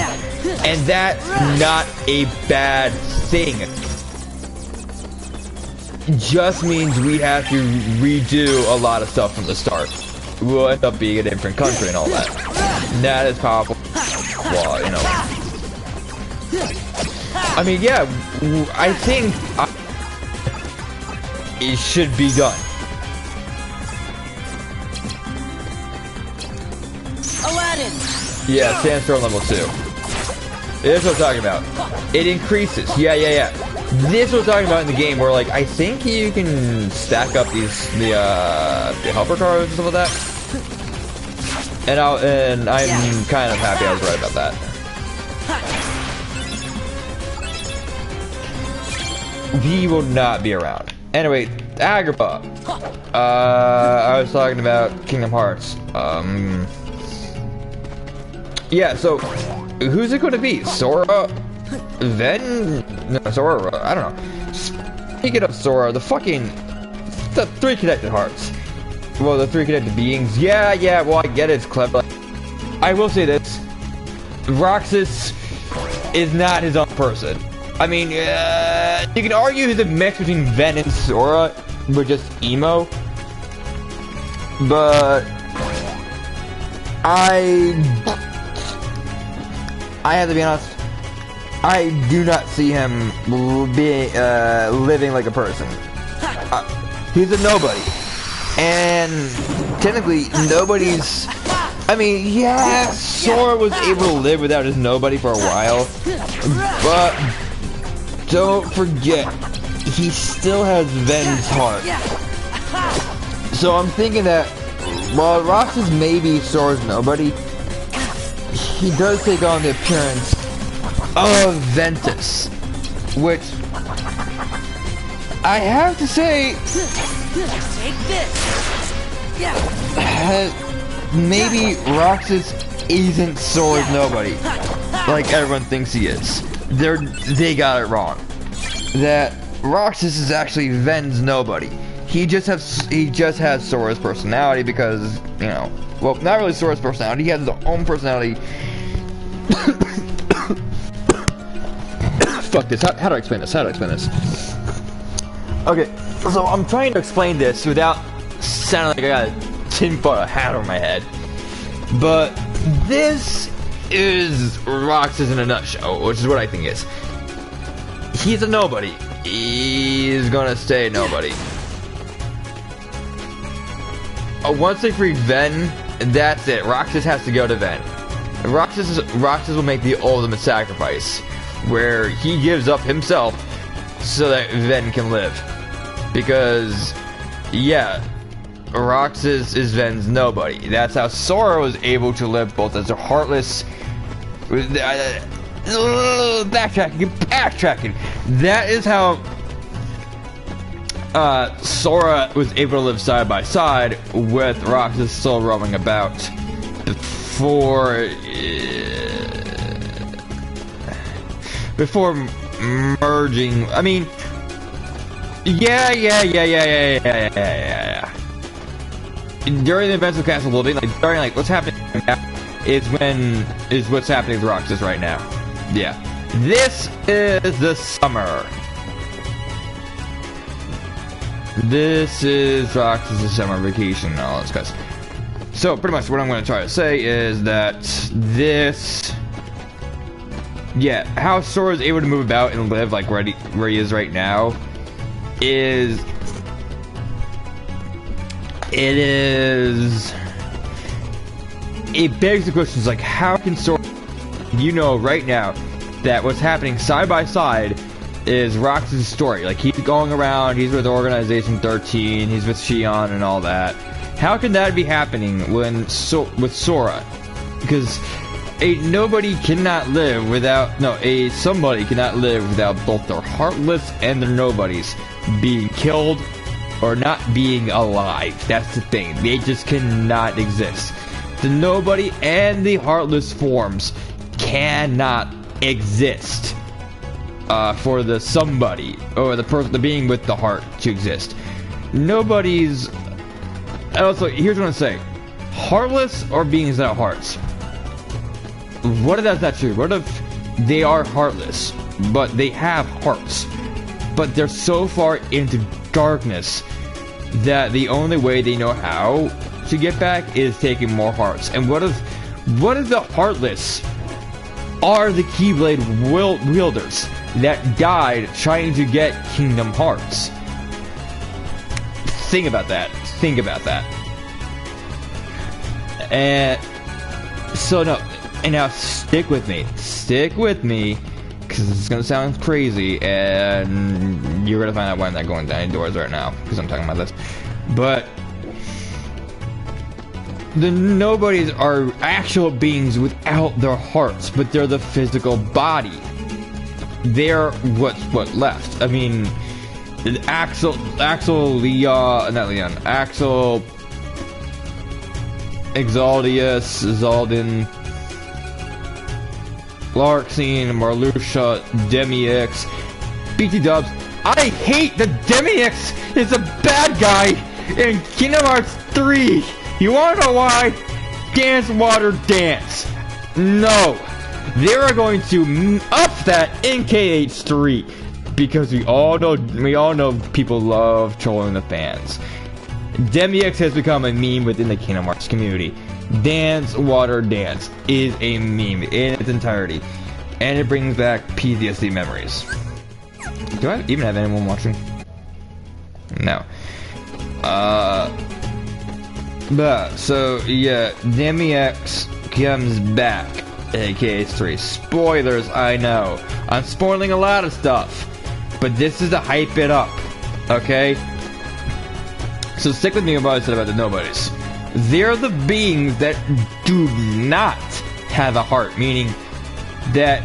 And that's not a bad thing. It just means we have to redo a lot of stuff from the start. We'll end up being a different country and all that. And that is powerful. Well, you know. I mean, yeah, I think it should be done. Aladdin. Yeah, sandstorm level 2. This is what I'm talking about. It increases. Yeah. This is what I'm talking about in the game, where, like, I think you can stack up the helper cards and stuff like that. And I'm kind of happy I was right about that. He will not be around. Anyway, Agrippa. I was talking about Kingdom Hearts. Yeah, so who's it going to be? Sora? Sora? I don't know. Speaking of Sora, the 3 connected hearts. Well, the three connected beings. Yeah, well, I get it, it's clever. I will say this. Roxas is not his own person. I mean, you can argue he's a mix between Ven and Sora, but just emo. But I have to be honest, I do not see him being living like a person. He's a nobody, and technically nobody's. I mean, yeah, Sora was able to live without his nobody for a while, but don't forget, he still has Ven's heart. So I'm thinking that while Roxas may be Sora's nobody, he does take on the appearance of Ventus, which I have to say, Take this. maybe Roxas isn't Sora's nobody, like everyone thinks he is. They got it wrong. That Roxas is actually Ven's nobody. He just has Sora's personality because, you know, well, not really Sora's personality. He has his own personality. Fuck this. How do I explain this? Okay, so I'm trying to explain this without sounding like I got a tinfoil hat on my head. But this is Roxas in a nutshell, which is what I think is. He's a nobody. He's gonna stay nobody. Once they free Ven, that's it. Roxas has to go to Ven. Roxas will make the ultimate sacrifice, where he gives up himself so that Ven can live. Because, yeah, Roxas is Ven's nobody. That's how Sora was able to live both as a heartless... Backtracking. That is how Sora was able to live side by side with Roxas still roaming about before merging. I mean, yeah. During the events of Castle Oblivion, during what's happening now is what's happening with Roxas right now. Yeah, this is the summer. This is Roxas' summer vacation and all this guys. So pretty much what I'm going to try to say is that this, yeah, how Sora is able to move about and live like where he is right now is, it begs the questions like, how can Sora, you know right now that what's happening side by side is Roxas' story. Like, he's going around, he's with Organization 13, he's with Xion and all that. How can that be happening with Sora? Because somebody cannot live without both their heartless and their nobodies being killed or not being alive. That's the thing. They just cannot exist. The nobody and the heartless forms cannot exist for the somebody or the being with the heart to exist. Nobody's. And also, here's what I'm saying: heartless or beings without hearts. What if that's not true? What if they are heartless, but they have hearts, but they're so far into darkness that the only way they know how to get back is taking more hearts? And what if the heartless are the Keyblade wielders that died trying to get Kingdom Hearts? Think about that. And so now stick with me, because it's gonna sound crazy, and you're gonna find out why I'm not going down any doors right now, because I'm talking about this. But the nobodies are actual beings without their hearts, but they're the physical body. They're what's left. I mean, Axel, Exaldius, Zaldin, Larxene, Marluxia, Demix, BT Dubs. I hate the Demix! It's a bad guy! in Kingdom Hearts 3. You wanna know why? Dance Water Dance. No. They are going to up that in KH3 because we all know people love trolling the fans. DemiX has become a meme within the Kingdom Hearts community. Dance Water Dance is a meme in its entirety, and it brings back PTSD memories. Do I even have anyone watching? No. So yeah, DemiX comes back, aka 3. Spoilers, I know. I'm spoiling a lot of stuff, but this is to hype it up, okay? So stick with me about what I said about the nobodies. They're the beings that do not have a heart, meaning that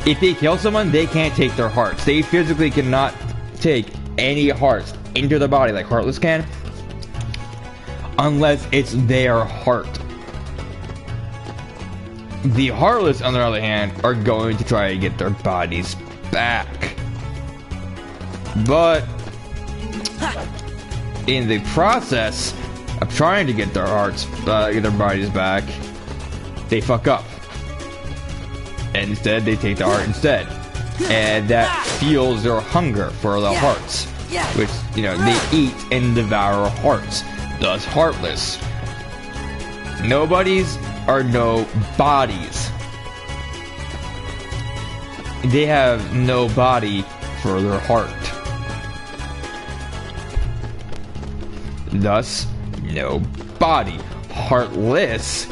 if they kill someone, they can't take their hearts. They physically cannot take any hearts into their body like Heartless can, unless it's their heart. The Heartless, on the other hand, are going to try to get their bodies back. But in the process of trying to get their hearts, get their bodies back, they fuck up. And instead, they take the heart instead. And that fuels their hunger for the hearts. Which, you know, they eat and devour hearts. Thus, heartless. Nobodies are no bodies. They have no body for their heart. Thus, no body. Heartless,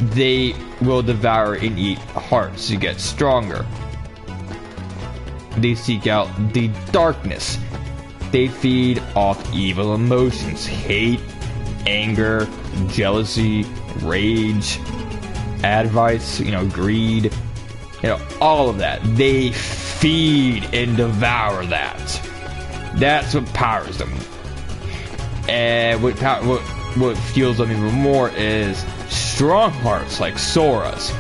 they will devour and eat hearts to get stronger. They seek out the darkness. They feed off evil emotions, hate, anger, jealousy, rage, advice, greed, all of that. They feed and devour that. That's what powers them. And what fuels them even more is strong hearts like Sora's,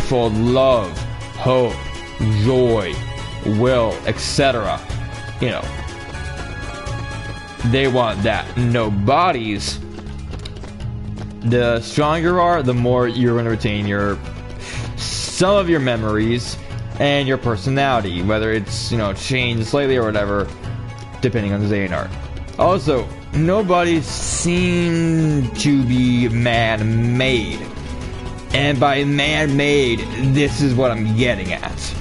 full of love, hope, joy, will, etc. They want that. No bodies. The stronger you are, the more you're going to retain some of your memories and your personality, whether it's changed slightly or whatever, depending on the Xehanort. Also, nobody seem to be man-made. And by man-made, this is what I'm getting at.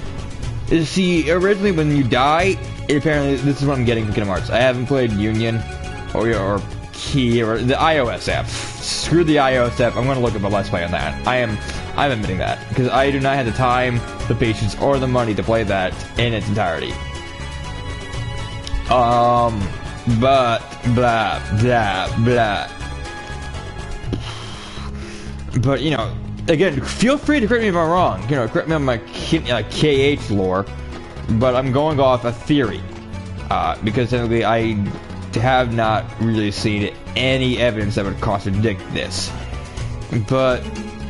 See, originally when you die, apparently this is what I'm getting from Kingdom Hearts. I haven't played Union or Key or the iOS app. Screw the iOS app. I'm going to look up a Let's Play on that. I'm admitting that because I do not have the time, the patience, or the money to play that in its entirety. But blah blah blah. But again, feel free to correct me if I'm wrong. Correct me on my KH lore, but I'm going off a theory because technically I have not really seen any evidence that would contradict this. But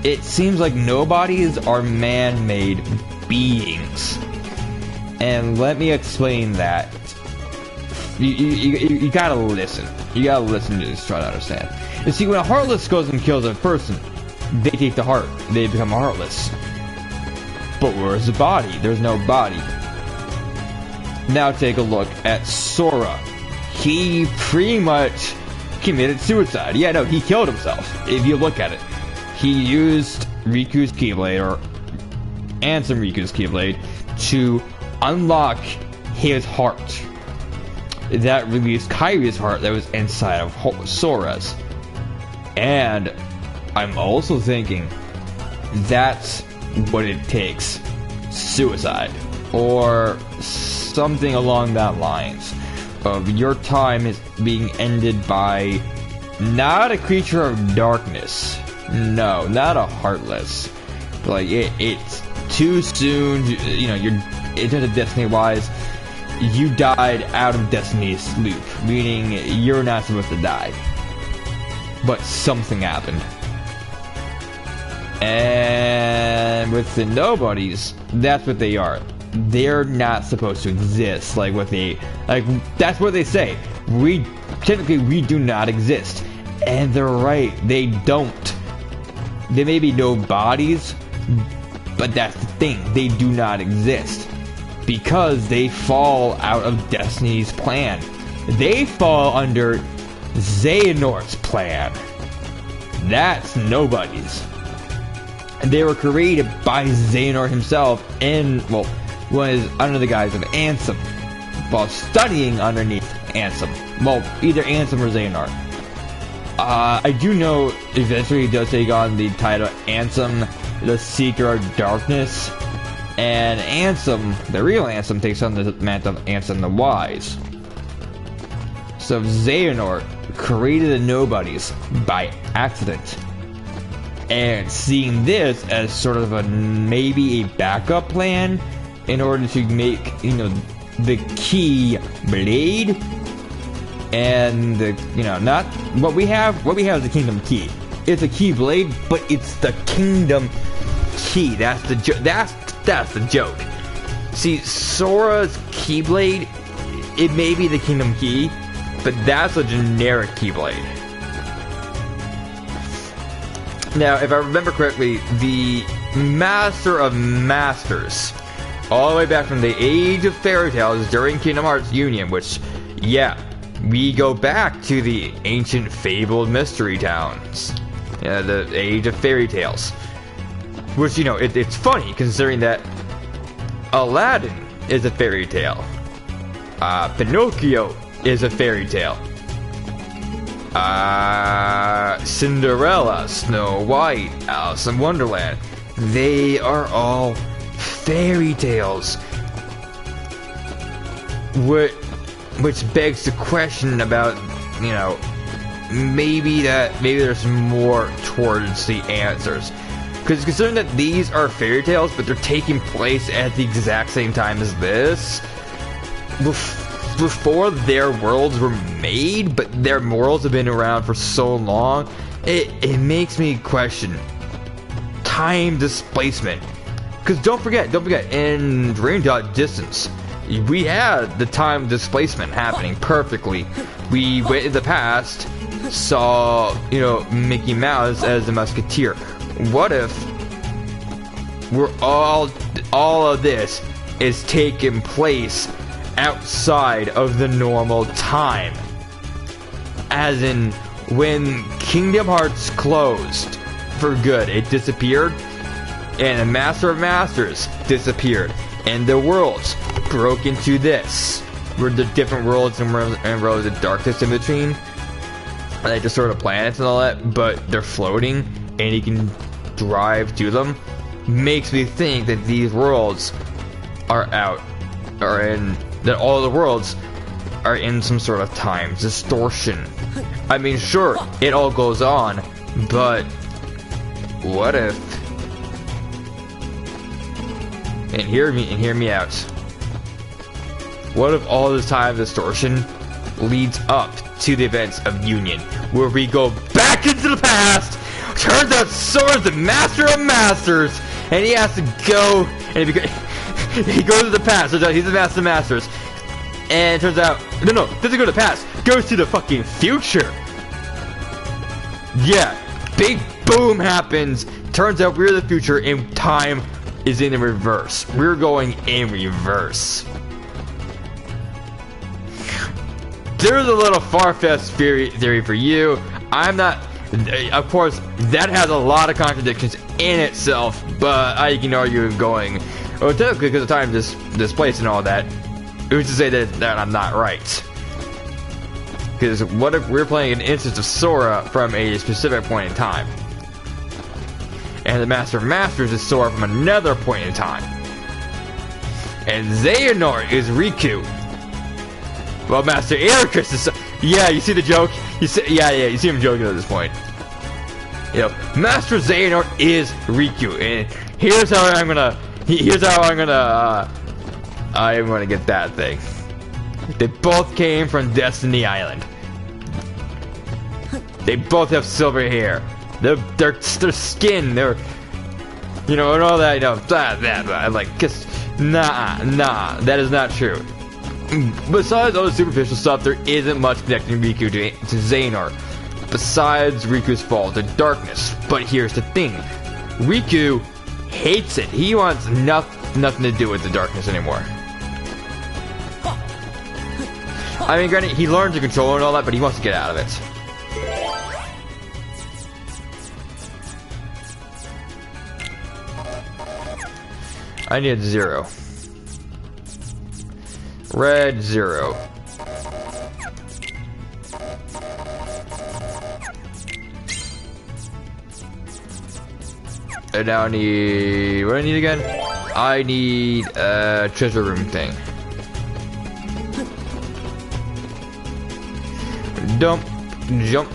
it seems like nobodies are man-made beings, and let me explain that. You gotta listen. You gotta listen to this, try to understand. You see, when a Heartless goes and kills a person, they take the heart. They become Heartless. But where's the body? There's no body. Now take a look at Sora. He pretty much committed suicide. Yeah, no, he killed himself. If you look at it, he used Riku's Keyblade and some Riku's Keyblade to unlock his heart. That released Kyrie's heart that was inside of Sora's. And I'm also thinking that's what it takes. Suicide. Or something along that lines. Of your time is being ended by not a creature of darkness. No, not a Heartless. But like it's too soon. You're into Destiny wise. You died out of Destiny's loop, meaning you're not supposed to die. But something happened. And with the nobodies, that's what they are. They're not supposed to exist. That's what they say. technically we do not exist. And they're right, they don't. They may be nobodies, but that's the thing, they do not exist. Because they fall out of Destiny's plan. They fall under Xehanort's plan. That's nobodies. And they were created by Xehanort himself and, well, was under the guise of Ansem, while studying underneath Ansem. Well, either Ansem or Xehanort. I do know eventually he does take on the title Ansem, the Seeker of Darkness. And Ansem, the real Ansem, takes on the mantle of Ansem the Wise. So Xehanort created the nobodies by accident. And seeing this as sort of maybe a backup plan in order to make, the key blade. And not what we have is the kingdom key. It's a key blade, but it's the kingdom key. That's the that's the joke. See, Sora's Keyblade, it may be the Kingdom Key, but that's a generic Keyblade. Now, if I remember correctly, the Master of Masters, all the way back from the Age of Fairy Tales during Kingdom Hearts Union, which, yeah, we go back to the ancient fabled mystery towns. The Age of Fairy Tales. Which, it's funny considering that Aladdin is a fairy tale. Pinocchio is a fairy tale. Cinderella, Snow White, Alice in Wonderland. They are all fairy tales. Which begs the question about, maybe there's more towards the answers. Because considering that these are fairy tales, but they're taking place at the exact same time as this, before their worlds were made, but their worlds have been around for so long, it makes me question time displacement. Because don't forget, in Rain Dot Distance, we had the time displacement happening perfectly. We went in the past, saw, Mickey Mouse as the Musketeer. What if we're all of this is taking place outside of the normal time? As in, when Kingdom Hearts closed for good, it disappeared, and the Master of Masters disappeared, and the worlds broke into this, where the different worlds and worlds of darkness in between, like just sort of planets and all that, but they're floating, and you can drive to them. Makes me think that these worlds that all the worlds are in some sort of time distortion. I mean, sure, it all goes on, but what if? And hear me out. What if all this time distortion leads up to the events of Union, where we go back into the past? Turns out Sora's the Master of Masters, and he has to go, and he goes to the past. Turns out he's the Master of Masters, and it turns out, no, doesn't go to the past, goes to the fucking future. Yeah, big boom happens. Turns out we're the future, and time is in the reverse. We're going in reverse. There's a little far-fetched theory for you. I'm not. Of course, that has a lot of contradictions in itself, but I can argue going, well, technically because of time displaced and all that, who's to say that I'm not right? Because what if we're playing an instance of Sora from a specific point in time, and the Master of Masters is Sora from another point in time, and Xehanort is Riku? Well, Master Ericus is... Yeah, you see the joke? You see him joking at this point. Master Xehanort is Riku, and here's how I'm gonna get that thing. They both came from Destiny Island. They both have silver hair. Their skin, and all that. Blah, blah, blah. Like, nah, that is not true. besides all the superficial stuff, there isn't much connecting Riku to Xehanort. Besides Riku's fall to darkness. But here's the thing. Riku hates it. He wants nothing to do with the darkness anymore. I mean, granted, he learned to control it and all that, but he wants to get out of it. I need 0. Red 0. And now I need... what do I need again? I need a treasure room thing. Jump. Jump.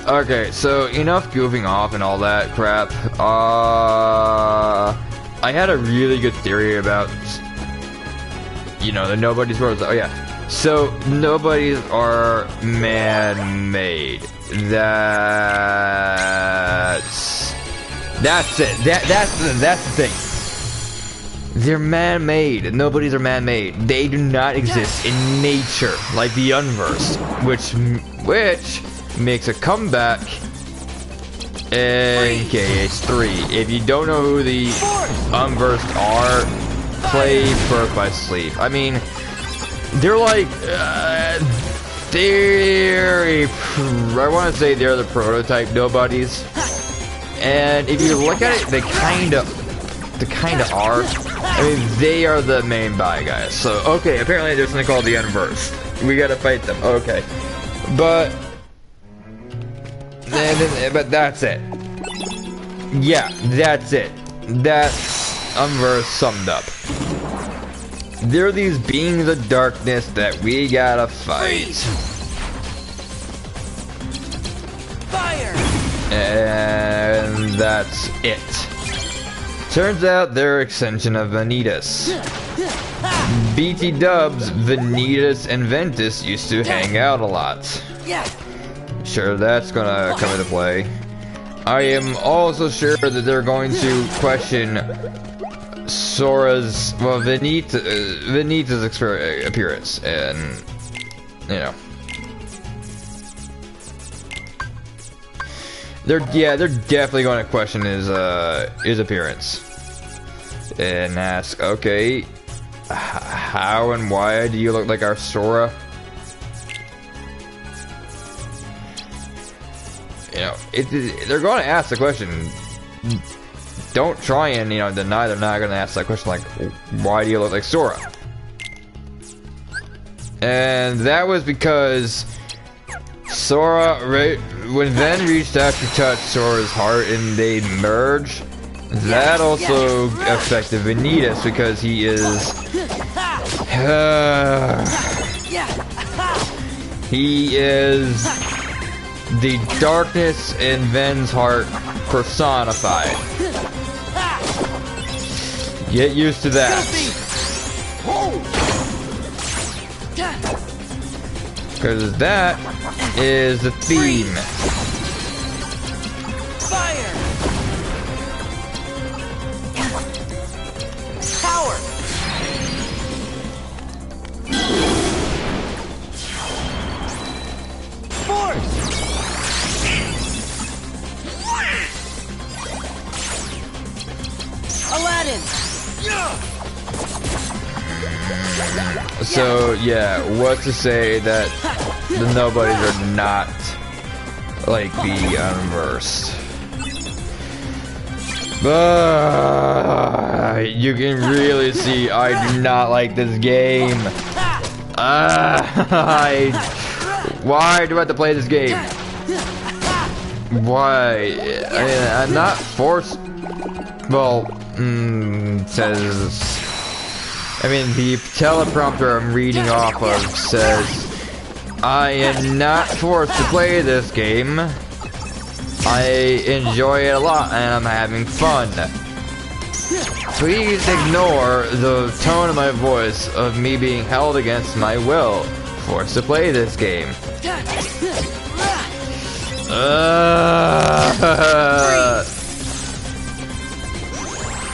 Okay, so enough goofing off and all that crap. I had a really good theory about, you know, the Nobody's World. Oh yeah. So nobodies are man-made. That's it. That's the thing. They're man-made. Nobodies are man-made. They do not exist in nature, like the Unversed, which makes a comeback in KH3. If you don't know who the Unversed are, play Birth by Sleep. I mean, they're like I want to say they're the prototype Nobodies, and if you look at it, they kind of are. I mean, they are the main bad guys. So okay, apparently there's something called the Unversed. We gotta fight them. Okay, but that's it. Yeah, that's it. That's Unversed summed up. They're these beings of darkness that we gotta fight. Fire! And that's it. Turns out they're an extension of Vanitas. BT dubs, Vanitas and Ventus used to hang out a lot. Sure, that's gonna come into play. I am also sure that they're going to question Sora's, well, Vanitas' appearance, and, you know. They're definitely going to question his appearance. And ask, okay, how and why do you look like our Sora? You know, they're going to ask the question. Don't try and, you know, deny they're not going to ask that question, like, why do you look like Sora? And that was because Sora, when Ven reached out to touch Sora's heart and they merge, that also affected Vanitas because he is... he is the darkness in Ven's heart personified. Get used to that. Because that is the theme. Fire! Power! Force! Aladdin! So yeah, what to say that the Nobodies are not like the Unversed. But you can really see I do not like this game. Why do I have to play this game? Why? I mean, I'm not forced. Well, says. I mean, the teleprompter I'm reading off of says, I am not forced to play this game. I enjoy it a lot and I'm having fun. Please ignore the tone of my voice of me being held against my will, forced to play this game.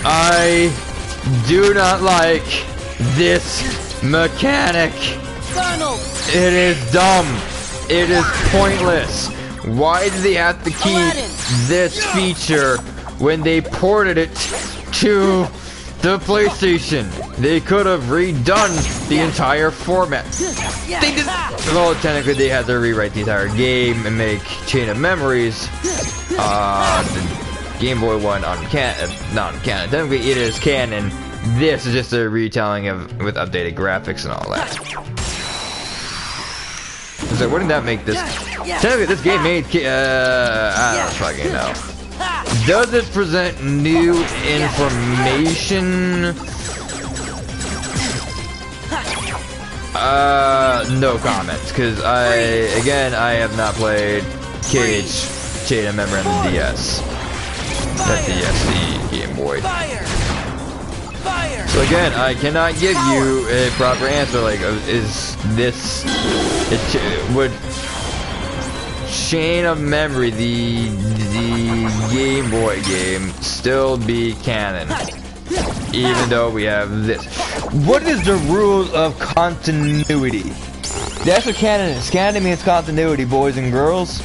I do not like this mechanic. Donald. It is dumb. It is pointless. Why did they have to keep Aladdin. this feature when they ported it to the PlayStation? They could have redone the entire format. They did. Well, technically, they had to rewrite the entire game and make Chain of Memories. The Game Boy one not on canon. Technically, it is canon. This is just a retelling of with updated graphics and all that. So, wouldn't that make this? Technically, this game made. I don't fucking know. Does it present new information? No comments, because I have not played Cage Chain of Memory on the DS. That's the SD Game Boy. So again, I cannot give you a proper answer. Like, is this? Would Chain of Memory, the Game Boy game, still be canon? Even though we have this. What is the rules of continuity? That's what canon is. Canon means continuity, boys and girls.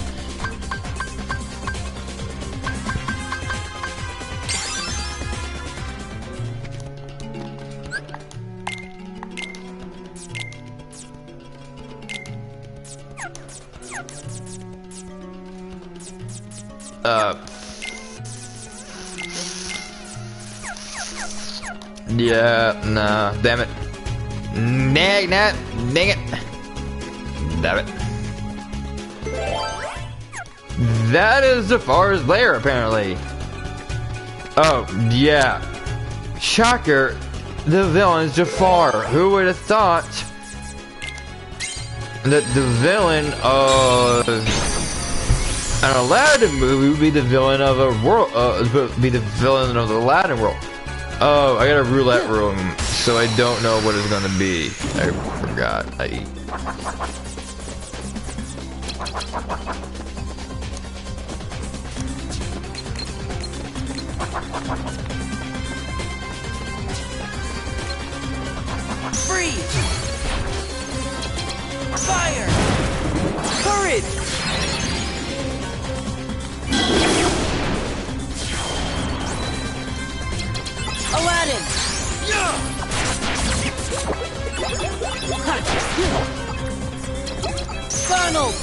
Yeah, nah, damn it. Dang it. Damn it. That is Jafar's lair, apparently. Oh, yeah. Shocker, the villain is Jafar. Who would have thought that the villain of an Aladdin movie would be the villain of a world, be the villain of the Aladdin world. Oh, I got a roulette room, so I don't know what it's gonna be. I forgot. Freeze! Fire! Courage! Aladdin! Donald!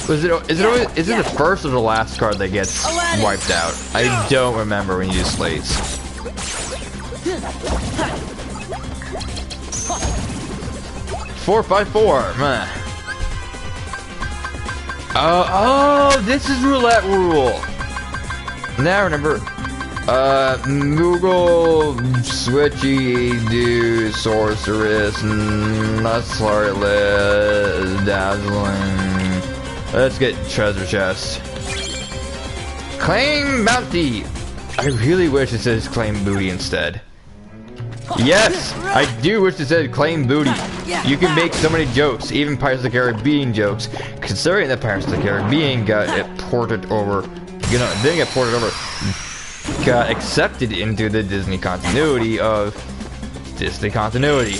Is it the first or the last card that gets wiped out? I don't remember when you use slates. 4-5-4. Meh. Oh, this is roulette rule. Now I remember. Moogle, Switchy, Do, Sorceress, Nutslard, Dazzling. Let's get treasure chest. Claim bounty. I really wish it says claim booty instead. Yes, I do wish it said claim booty. You can make so many jokes, even Pirates of the Caribbean jokes. Considering that Pirates of the Caribbean got it ported over, didn't get ported over, got accepted into the Disney continuity of Disney continuity.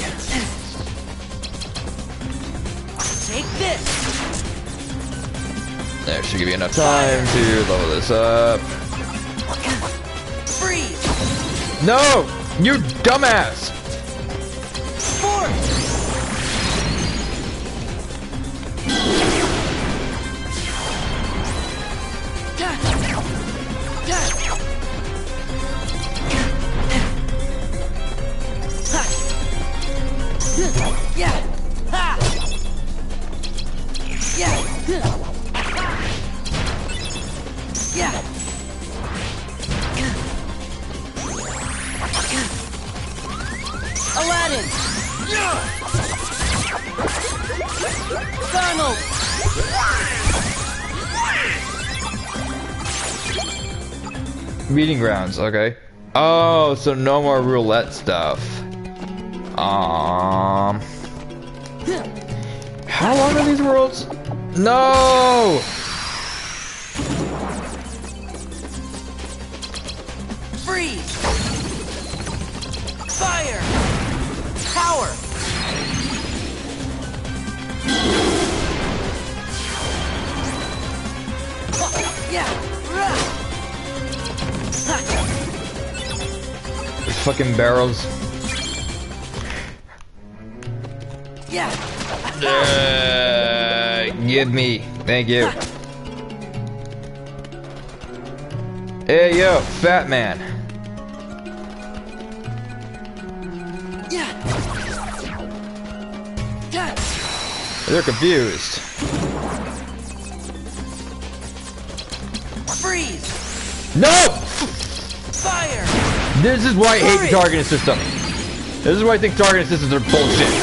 Take this. That should give you enough time to level this up. Freeze. No! You dumbass! Force. Yeah. Ha. Yeah. Yeah. Aladdin. Donald. Meeting grounds, okay. Oh, so no more roulette stuff. How long are these worlds? No! 4. Yeah. Fucking barrels. Yeah. Give me. Thank you. Hey, yo, fat man. Yeah. They're confused. Freeze. No! Fire. This is why I hate the targeting system. This is why I think targeting systems are bullshit.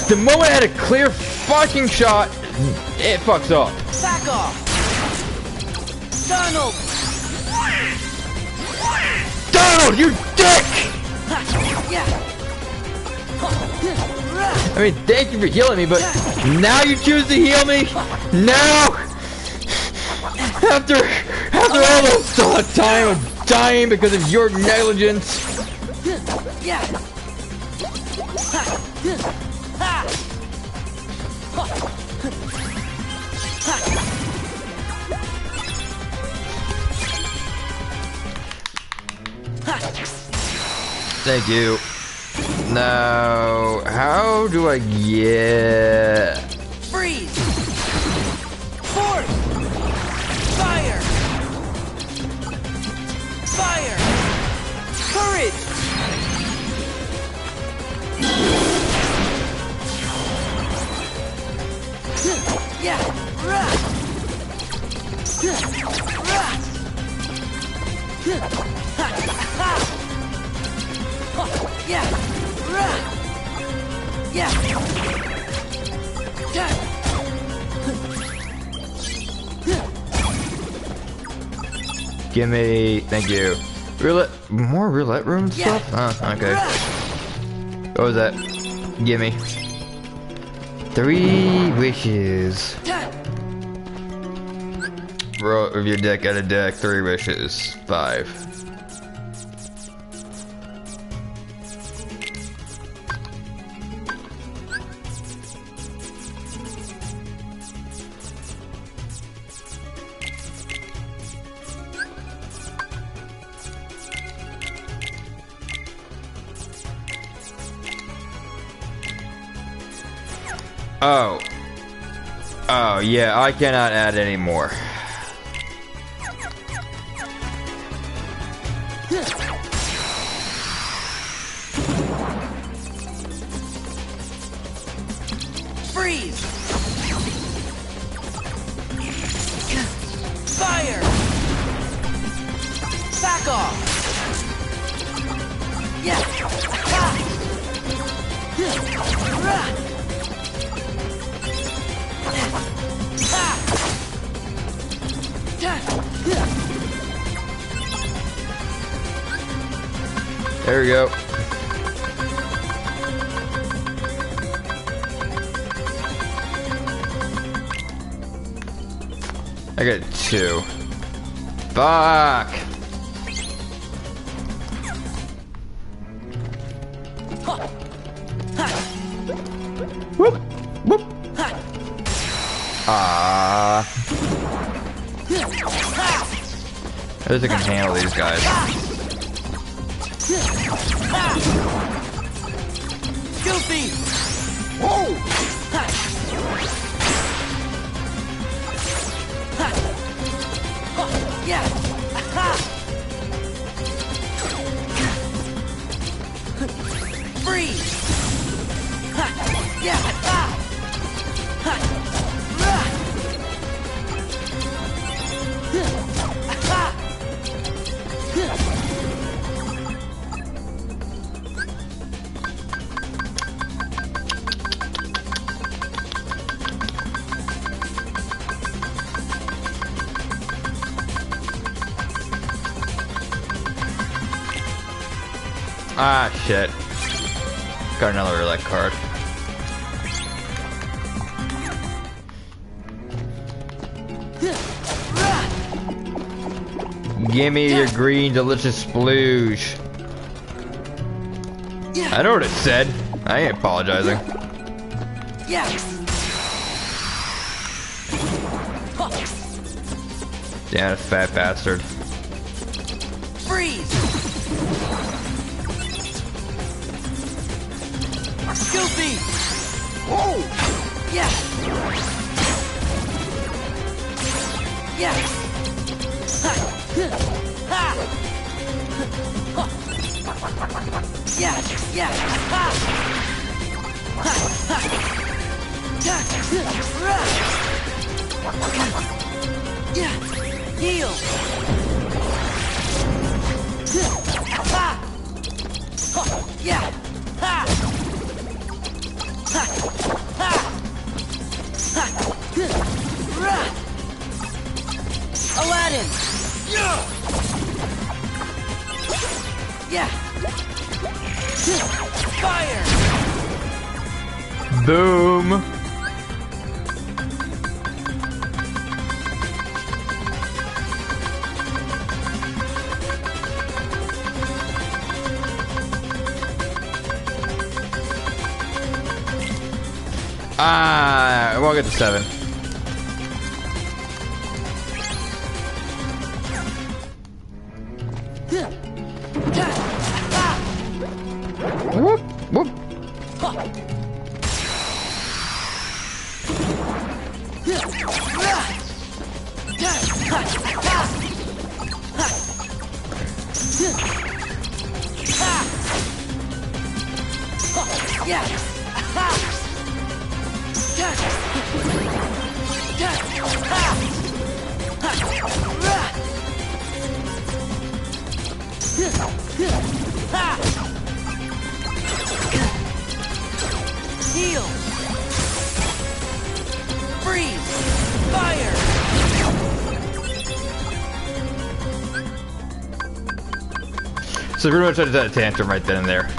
The moment I had a clear fucking shot, it fucks up. Back off. Donald. Donald, you dick! Yeah. I mean, thank you for healing me, but now you choose to heal me? Now? After all the time of dying because of your negligence? Yeah. Thank you. Now, how do I get... Freeze. Force. Fire. Fire. Courage. Yeah. Yeah. Yeah. Gimme, thank you. Roulette, more roulette room stuff? Oh, okay. What was that? Gimme. 3 wishes. Roll of your deck out of deck, 3 wishes. 5. Oh. Oh, yeah, I cannot add any more. Freeze. Fire. Back off. Yeah. There we go. I got 2. Fuck! Whoop! Whoop! Ah. I just can handle these guys. Goofy. Whoa! Yeah. Freeze. Yeah. Ah, shit. Got another roulette card. Give me your green delicious splooge. I know what it said. I ain't apologizing. Yeah. Damn it, fat bastard. Freeze. Goofy. Oh. Yeah. Yeah. Ha. Ha. Yeah. Yeah. Ha. Ha. Ha. Yeah. Heal. Ha. Yeah. Ha. Ha. Ha. Ha. Aladdin. Yeah. Yeah. Fire. Boom. I won't get to 7. Whoop, whoop. Yeah. Heal. Freeze. Fire. So pretty much I just had a tantrum right then and there.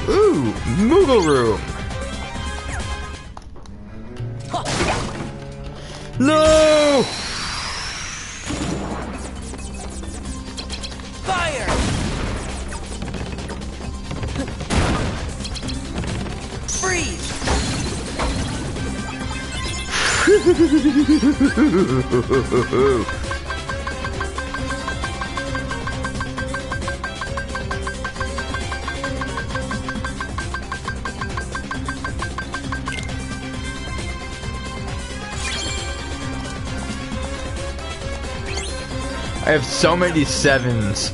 Ooh, Moogle Room. No! Fire. Freeze. I have so many 7s.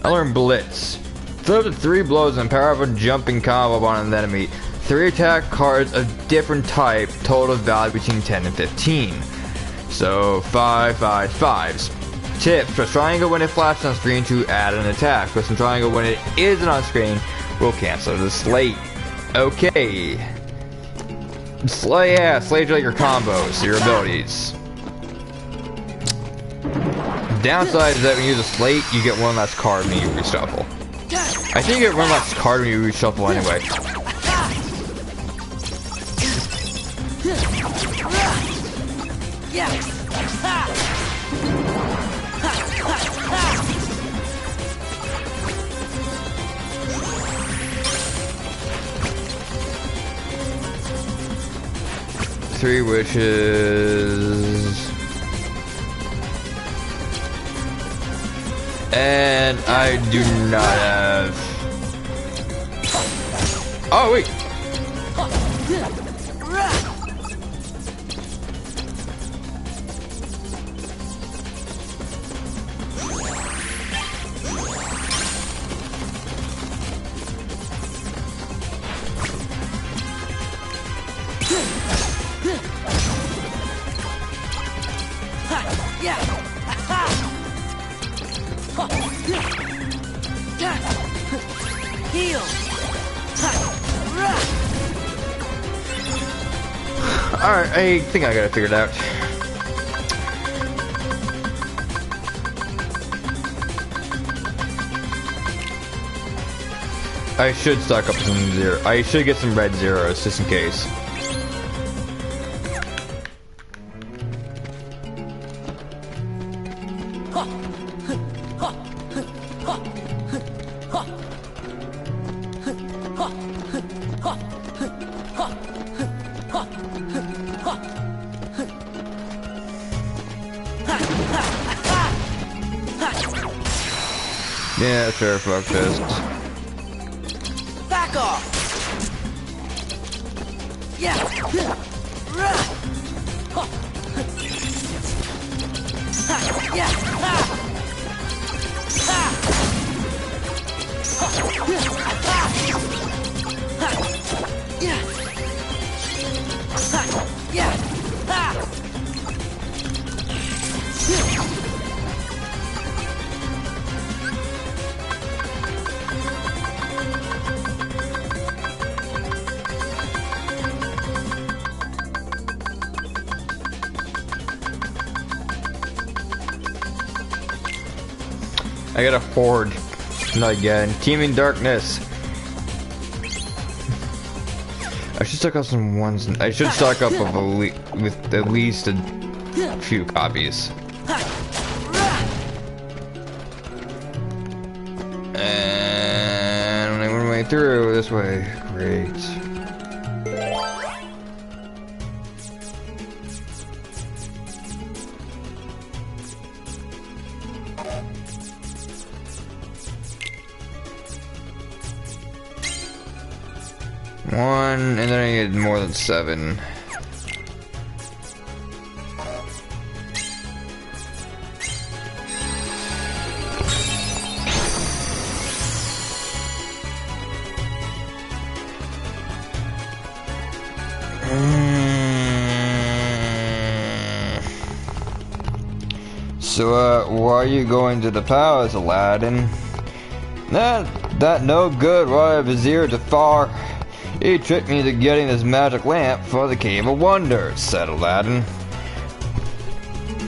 I learned Blitz. Throw up to 3 blows and power up a jumping combo on an enemy. 3 attack cards of different type, total value between 10 and 15. So 5, 5, 5s. Tips: press triangle when it flashes on screen to add an attack. Press triangle when it isn't on screen will cancel the slate. Okay. Slay like your combos, your abilities. Downside is that when you use a slate, you get one less card when you reshuffle. I think you get one less card when you reshuffle anyway. Yeah. Three wishes. And I do not have. Oh, wait. Yeah. Heal. Alright, I think I got it figured out. I should stock up some zero. I should get some red zeros just in case. Yeah, sure, fuck this. Back off! Yeah! I got a horde. Not again. Teaming darkness. I should stock up some ones. I should stock up of with at least a few copies. And when I went my way through this way, great. One, and then I need more than 7. So, why are you going to the palace, Aladdin? That no good royal vizier Jafar. He tricked me into getting this magic lamp for the Cave of Wonders, said Aladdin.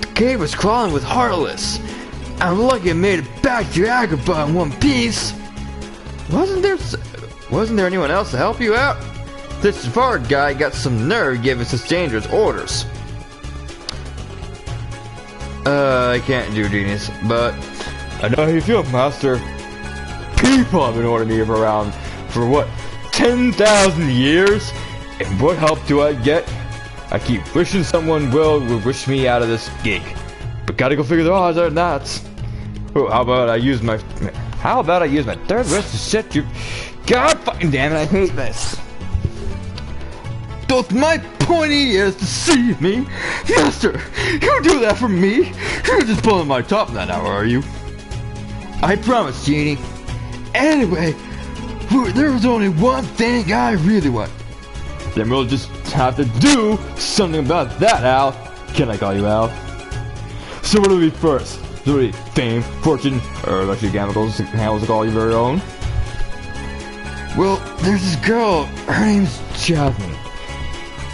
The cave was crawling with Heartless. I'm lucky I made it back to Agrabah in one piece. Wasn't there anyone else to help you out? This Jafar guy got some nerve giving such dangerous orders. I can't do genius, but I know how you feel, Master. People have been ordering me around for what? 10,000 years? And what help do I get? I keep wishing someone would wish me out of this gig. But gotta go figure the odds on that. Oh, how about I use my third wish to set you... God fucking damn it, I hate this. Doth my pointy ears deceive me? Master, you do that for me? You're just pulling my top that hour, are you? I promise, Genie. Anyway, there was only one thing I really want. Then we'll just have to do something about that, Al. Can I call you Al? So what do we first? Do we fame, fortune, or electric chemicals to call you very own? Well, there's this girl. Her name's Jasmine.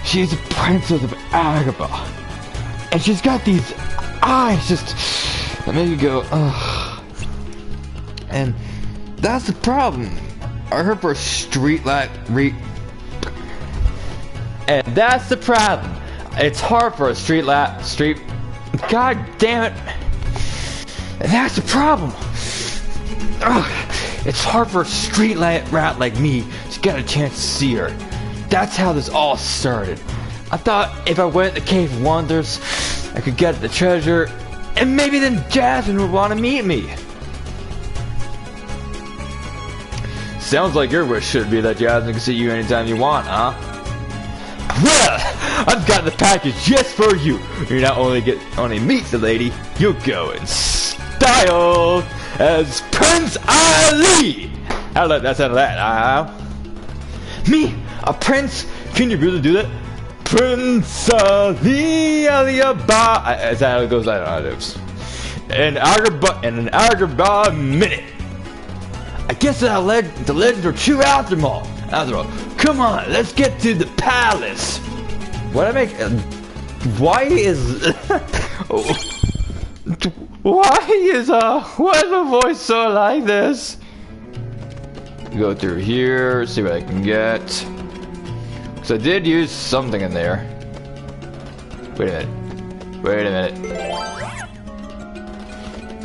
She's a princess of Agrabah. And she's got these eyes just that make you go, ugh. And that's the problem. I heard for a street light and that's the problem. It's hard for a God damn it. And that's the problem. Ugh. It's hard for a streetlight rat like me to get a chance to see her. That's how this all started. I thought if I went to the Cave of Wonders, I could get the treasure, and maybe then Jasmine would want to meet me. Sounds like your wish should be that Jasmine can see you anytime you want, huh? Well, I've got the package just for you. You not only meet the lady, you'll go in style as Prince Ali. How did that sound like that, Me? A prince? Can you really do that? Prince Ali Alibaba. Is that how it goes? I don't know how it is. An Agrabah minute. I guess the legends are true after all. Come on, let's get to the palace. What's the voice so like this? Go through here, see what I can get. So I did use something in there. Wait a minute. Wait a minute.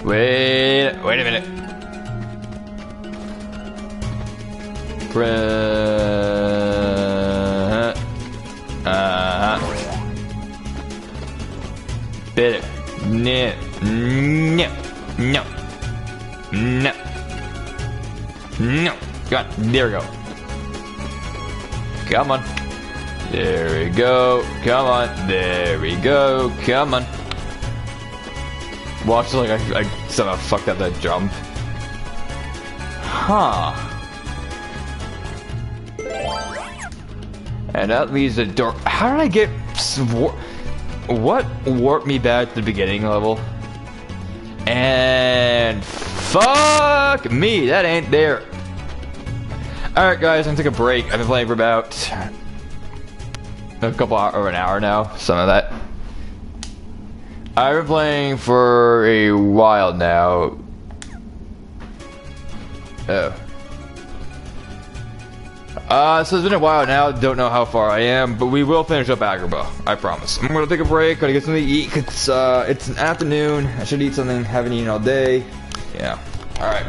Wait a minute. Bit it. No. No. No. No. No. God, there we go. Come on. There we go. Come on. There we go. Come on. Watch like I somehow fucked up that jump. Huh. And that leaves a door. How did I get what warped me back to the beginning level? And fuck me, that ain't there. Alright guys, I'm gonna take a break. I've been playing for about a couple hours or an hour now, some of that. I've been playing for a while now. Oh. So it's been a while now, don't know how far I am, but we will finish up Agrabah, I promise. I'm gonna take a break, gotta get something to eat, it's an afternoon, I should eat something, haven't eaten all day. Yeah, alright.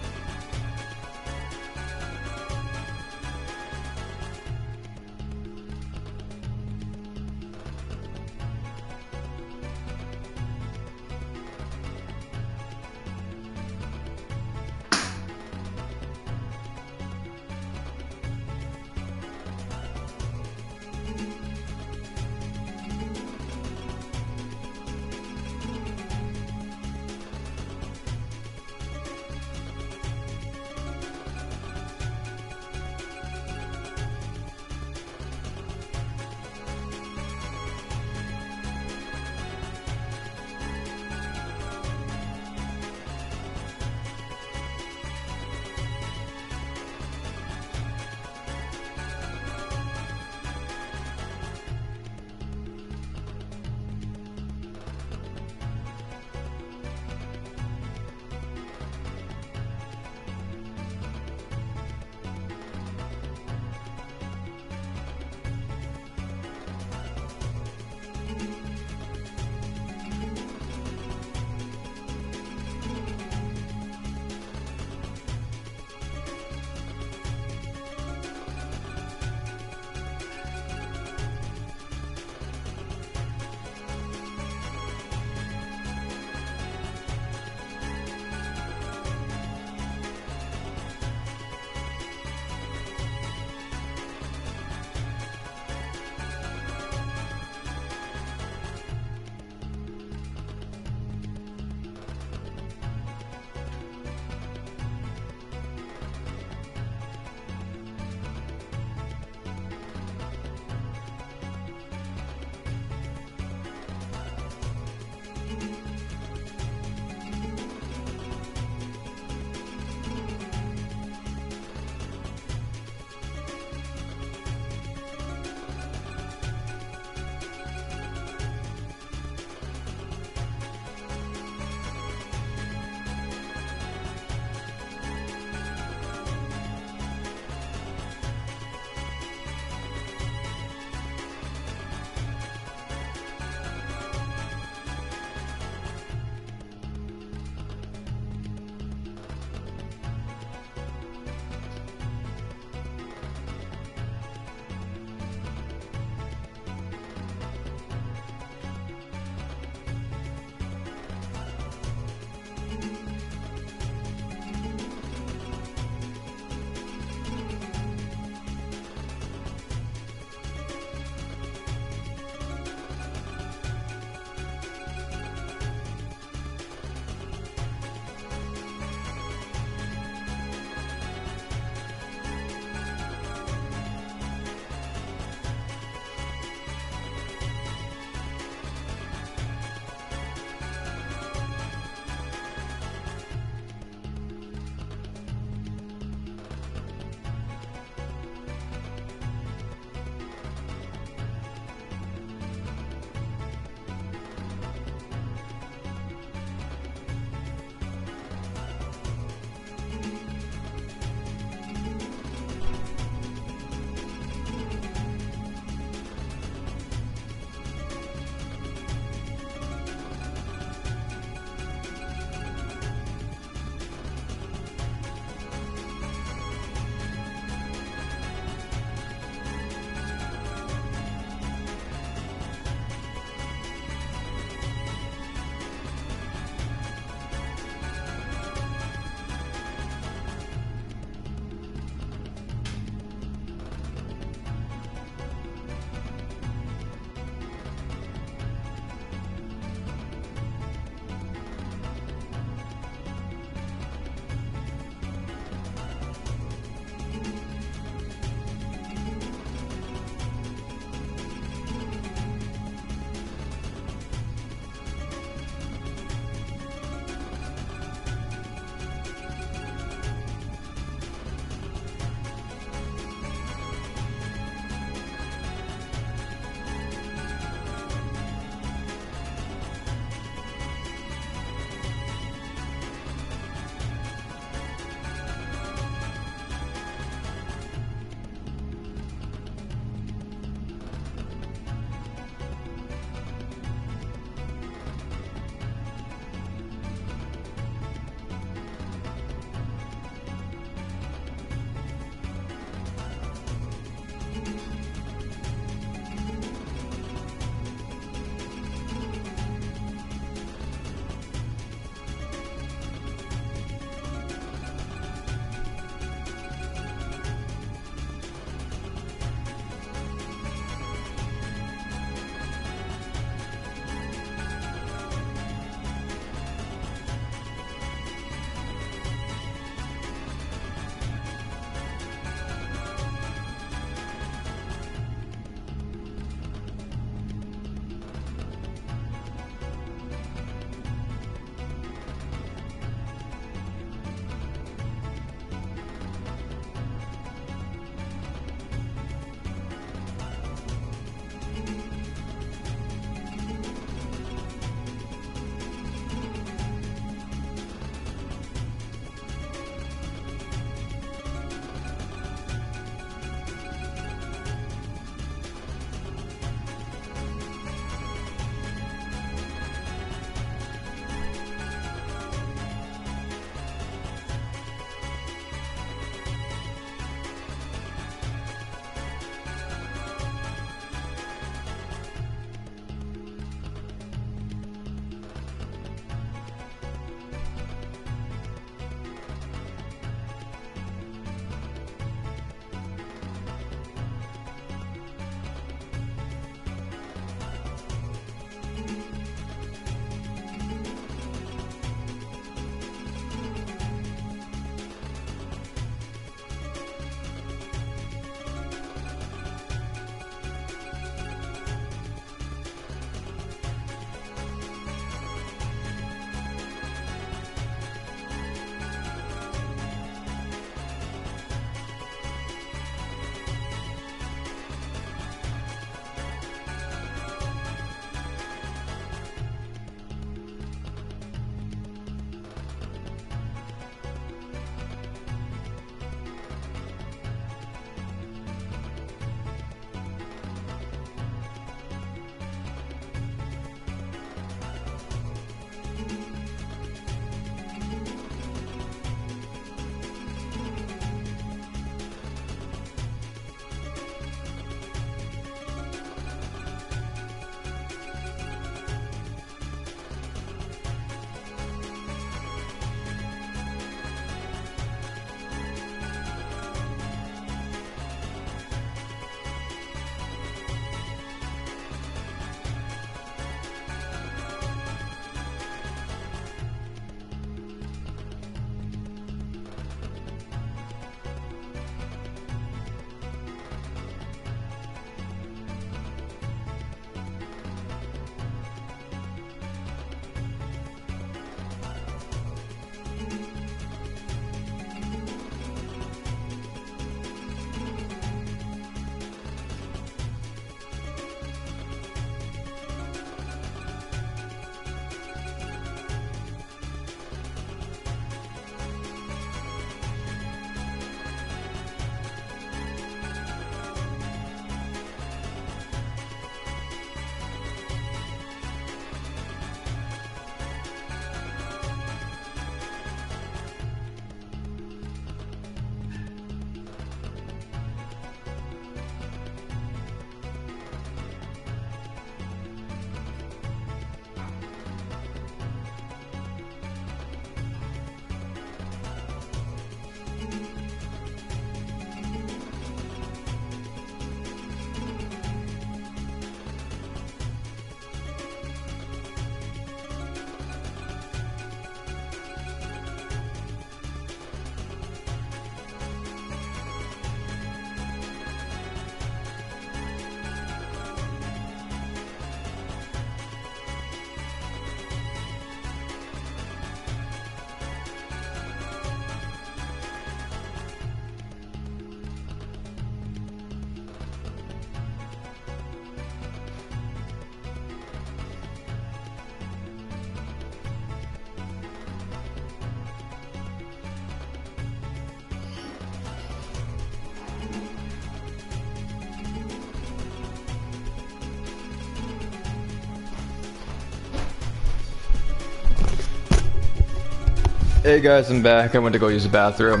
Hey guys, I'm back. I went to go use the bathroom.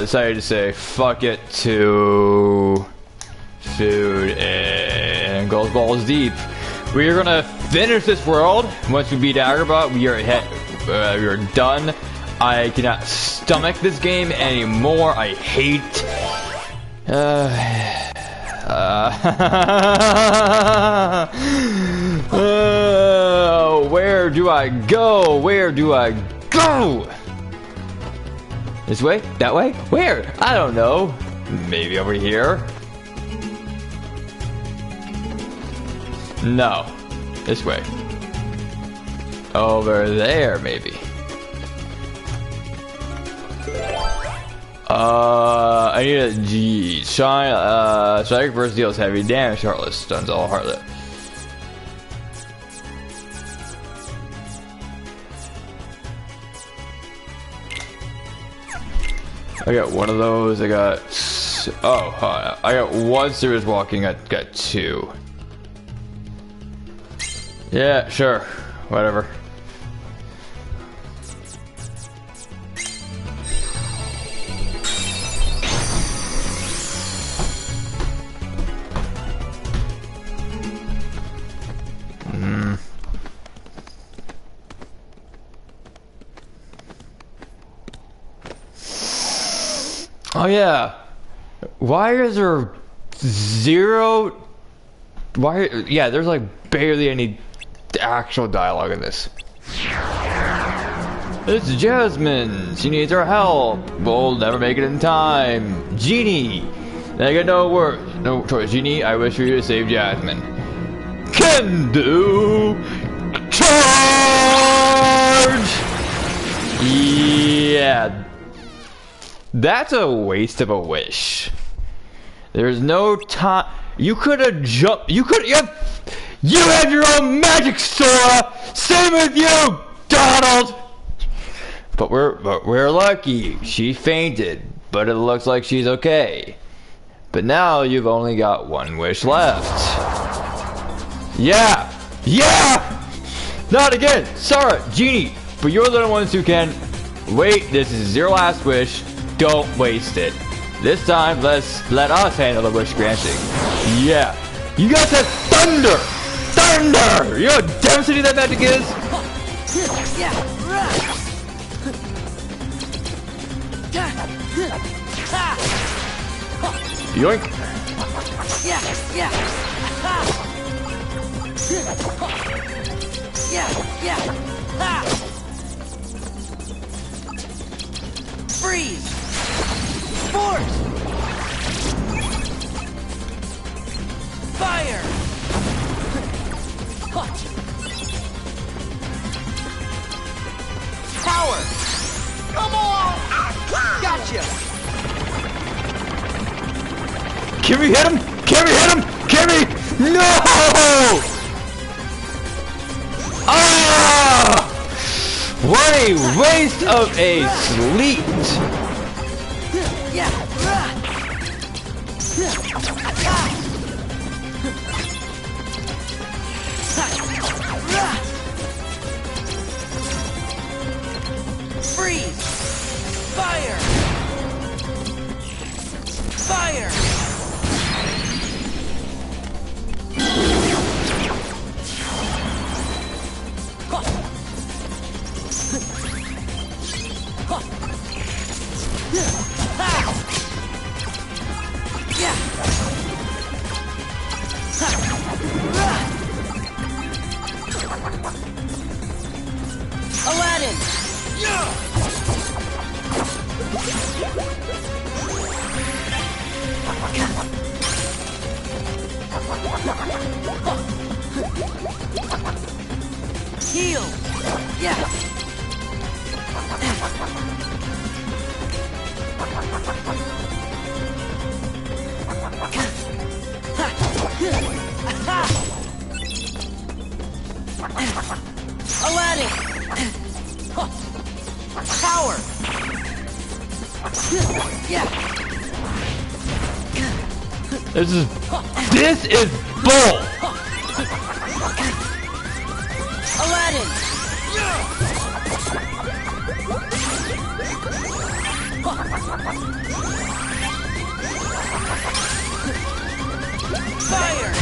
Decided to say fuck it to food and goes balls deep. We are gonna finish this world. Once we beat Agrabah, we are done. I cannot stomach this game anymore. I hate. Where do I go? Where do I go? This way? That way? Where? I don't know. Maybe over here? No. This way. Over there, maybe. I need a G. Shine, Strike first deals heavy damage, Heartless. Stuns all Heartless. I got one of those. I got. I got one serious walking. I got two. Yeah, sure. Whatever. Oh yeah. Why is there zero? Why? Yeah, there's like barely any actual dialogue in this. It's Jasmine. She needs our help. We'll never make it in time. Genie. I got no words. No choice. Genie, I wish for you to save Jasmine. Can do. Charge. Yeah. That's a waste of a wish. There's no time. You could have jumped. You could. You have your own magic, Sora. Same with you, Donald. But we're lucky. She fainted, but it looks like she's okay. But now you've only got one wish left. Yeah. Not again, Sora, Genie. But you're the ones who can. Wait. This is your last wish. Don't waste it. This time, let us handle the wish granting. Yeah. You guys have thunder! Thunder! You know how devastating that magic is? Yoink. Freeze! Force! Fire! Power! Come on! Gotcha! Can we hit him? Can we hit him? Can we? No! Ah! What a waste of a sleet! Freeze! Fire! Fire! Aladdin! Heal! Yeah! Aladdin! Power! Yeah! This is bull! Aladdin! Fire!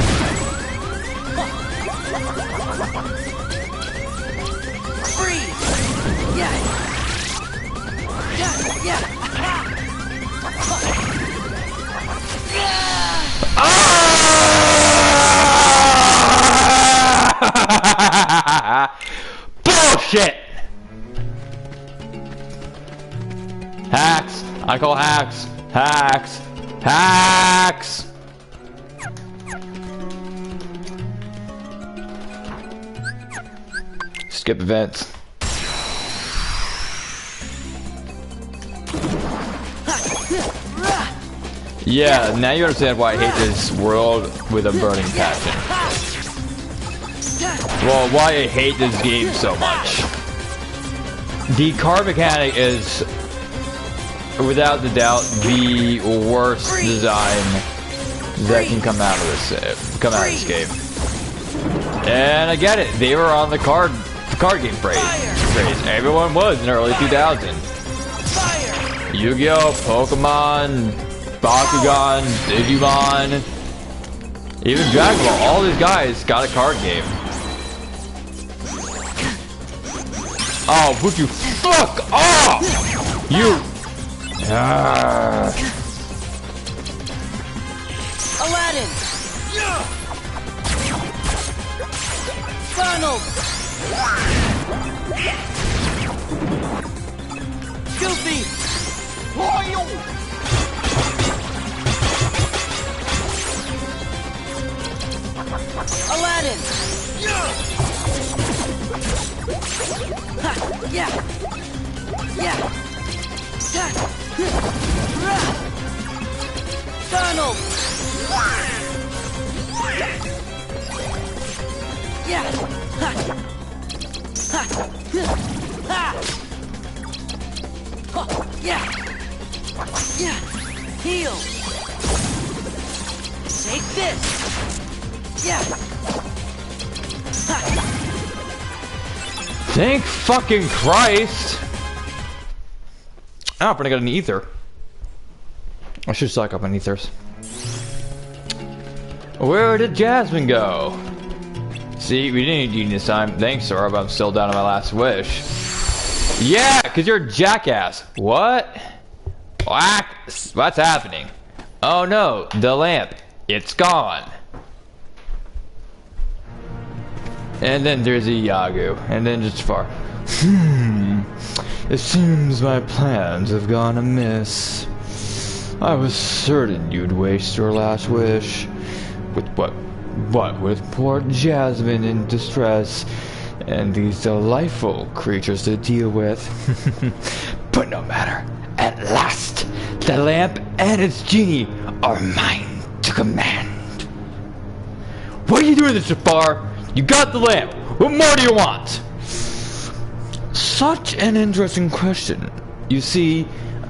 Freeze! Yeah! Yeah! Yeah! Bullshit! Hacks! I call hacks! Hacks! Hacks! Skip events. Yeah, now you understand why I hate this world with a burning passion. Well, why I hate this game so much. The card mechanic is, without the doubt, the worst design that can come out of this game. And I get it, they were on the card game craze. Everyone was in early 2000. Yu-Gi-Oh, Pokemon, Bakugan, Digimon, even Dragon Ball, all these guys got a card game. Oh, would you fuck off? You. Aladdin. Donald. Goofy. Aladdin. Ha, yeah. Yeah. Donald. Yeah. Ha. Ha. Ha. Oh, yeah. Yeah. Heal. Take this. Yeah. Ha. Thank fucking Christ! Oh, but I got an ether. I should stock up on ethers. Where did Jasmine go? See, we didn't need Genie this time. Thanks, Sora, but I'm still down on my last wish. Yeah, because you're a jackass. What? What's happening? Oh no, the lamp. It's gone. And then there's a Yagu. And then just far. It seems my plans have gone amiss. I was certain you'd waste your last wish. With what? What with poor Jasmine in distress and these delightful creatures to deal with. But no matter. At last, the lamp and its genie are mine to command. What are you doing this, Jafar? You got the lamp. What more do you want? Such an interesting question. You see,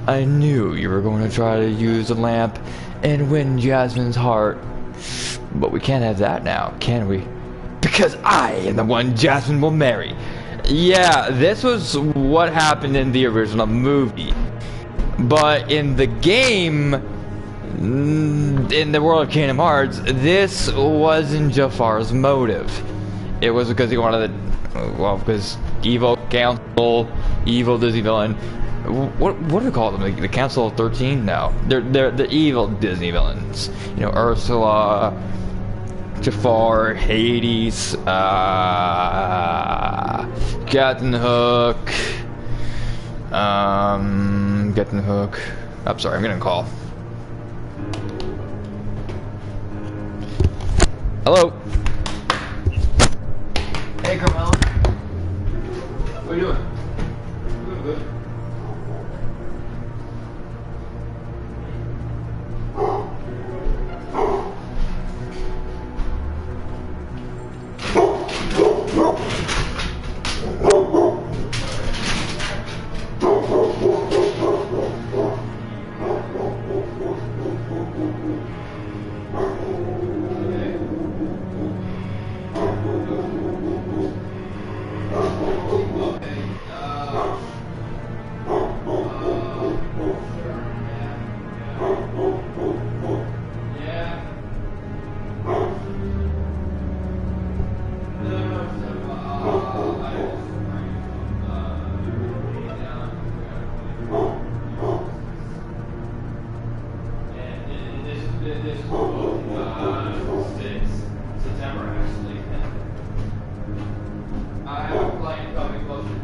I knew you were going to try to use the lamp and win Jasmine's heart. But we can't have that now, can we? Because I am the one Jasmine will marry. Yeah, this was what happened in the original movie. But in the game, in the world of Kingdom Hearts, this wasn't Jafar's motive. It was because he wanted to, well, because evil council, evil Disney villain. What do we call them? Like the Council of 13? No, they're the evil Disney villains. You know, Ursula, Jafar, Hades, Captain Hook, Captain Hook. I'm sorry, I'm getting a call. Hello. Hey, Carmelo. What are you doing? Doing good.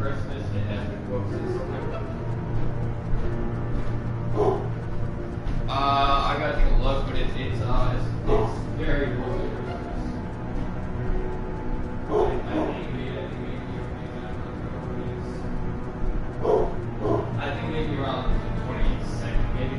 Christmas and has been booked since September. I gotta take a look, but it's very close to Christmas. I think maybe around the 22nd, maybe.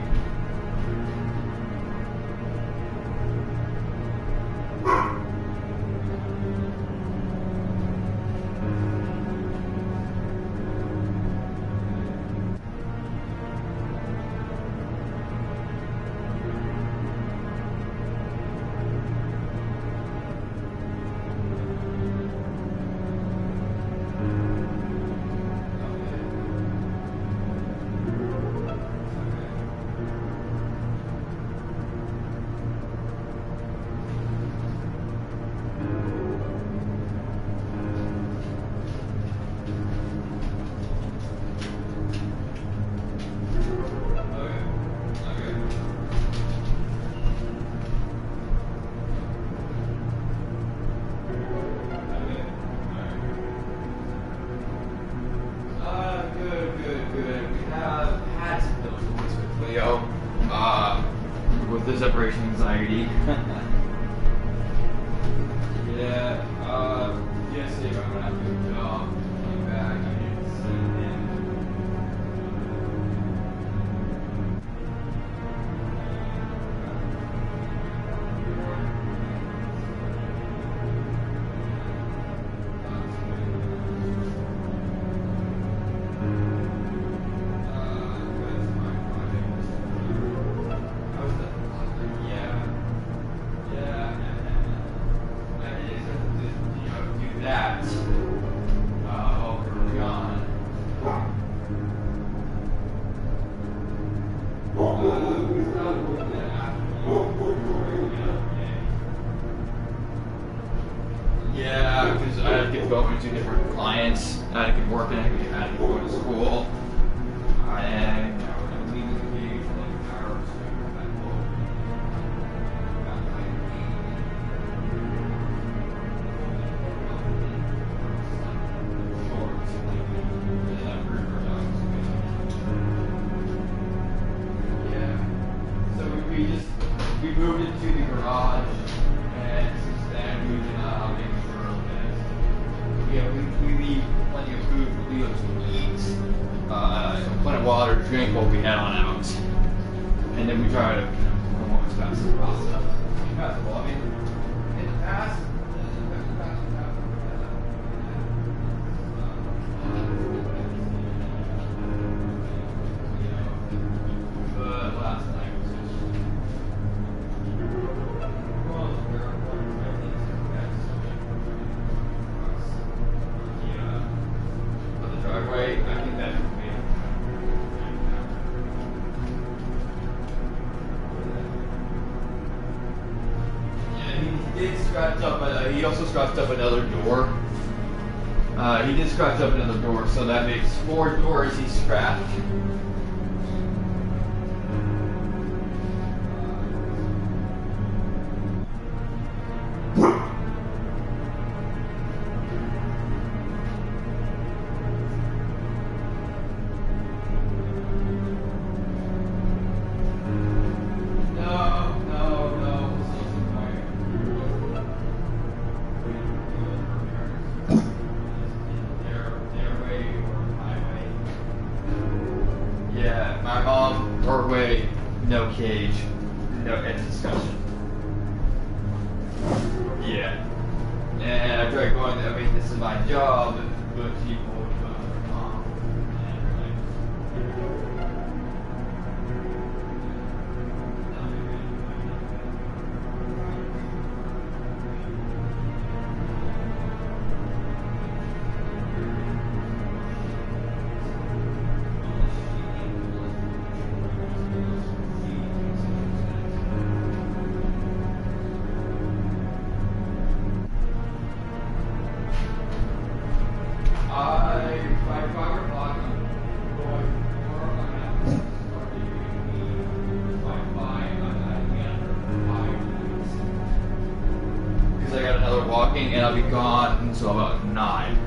With the separation anxiety. Yeah, yesterday I'm gonna have to do a job. Came back, I didn't see him. Yeah, because I had to get going to different clients. I had to get working. I had to go to school. And I was leaving the gig for like an hour or two. At home. About like 8. Shorts. Yeah. So we moved into the garage. And since then, we've been making sure that we leave plenty of food for Leo to eat, plenty of water to drink while we head on out. And then we try to come home as fast as possible. I mean, in the past, but last night was just driveway. I think that would be. Yeah, he did scratch up. He also scratched up another door. He did scratch up another door, so that makes 4 doors he scratched. Yeah, my mom, her way, no cage, no end of discussion. Yeah. And I tried going, I mean, this is my job, but people, mom, walking, and I'll be gone until about 9.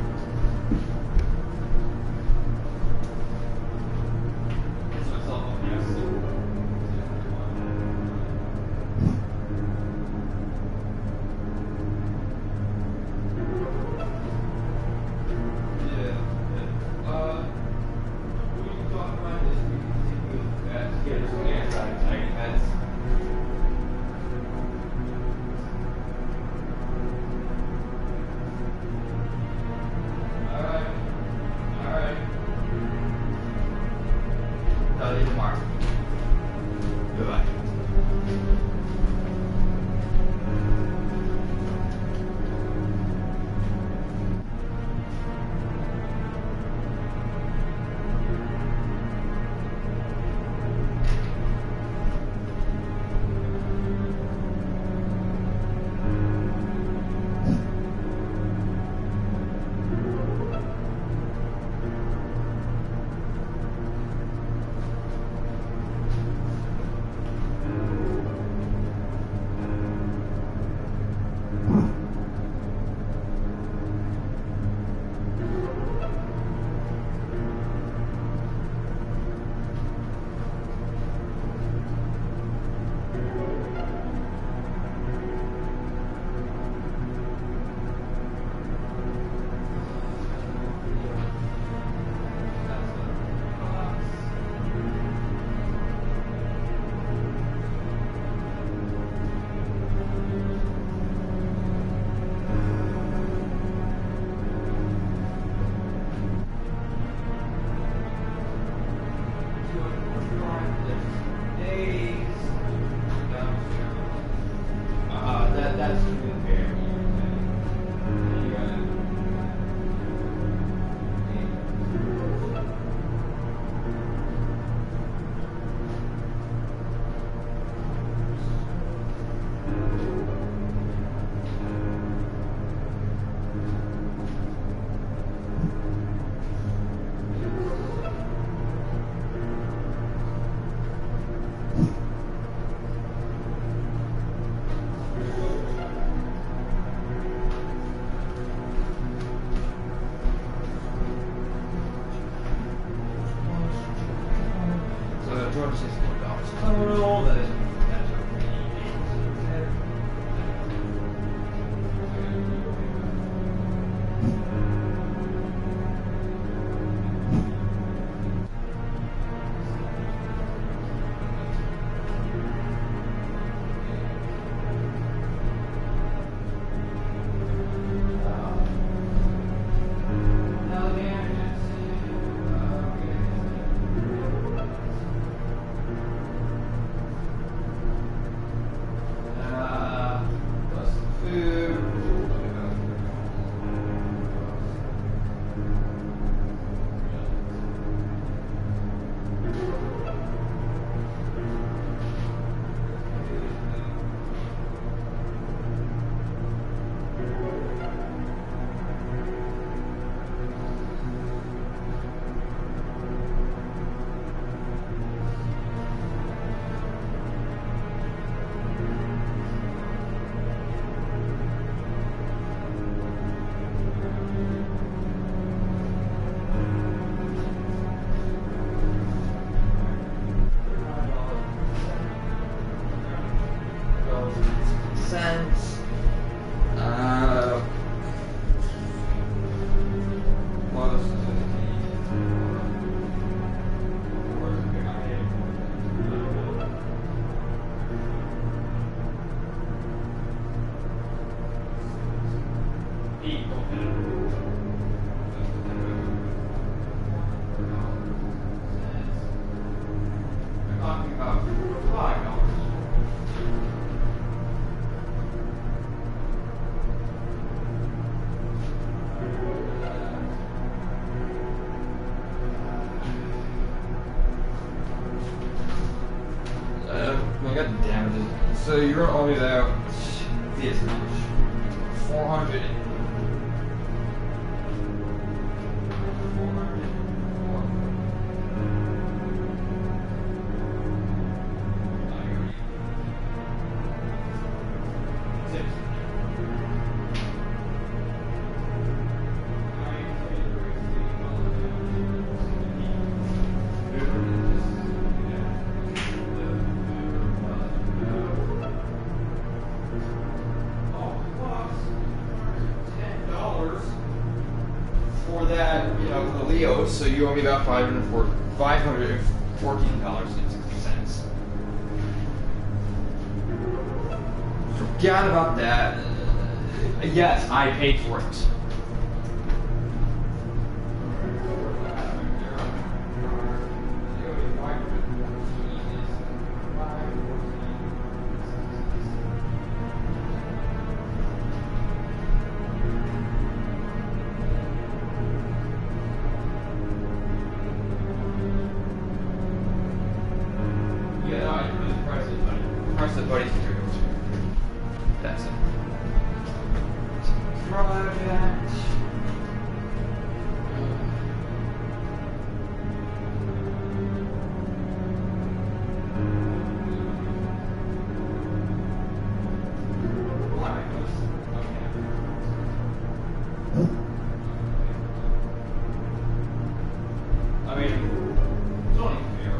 So you're only there this much. 400. for that, you know, for the Leos, so you owe me about $514.60. Forgot about that. Yes, I paid for it. That's it. Throw out that. I mean, it's only fair.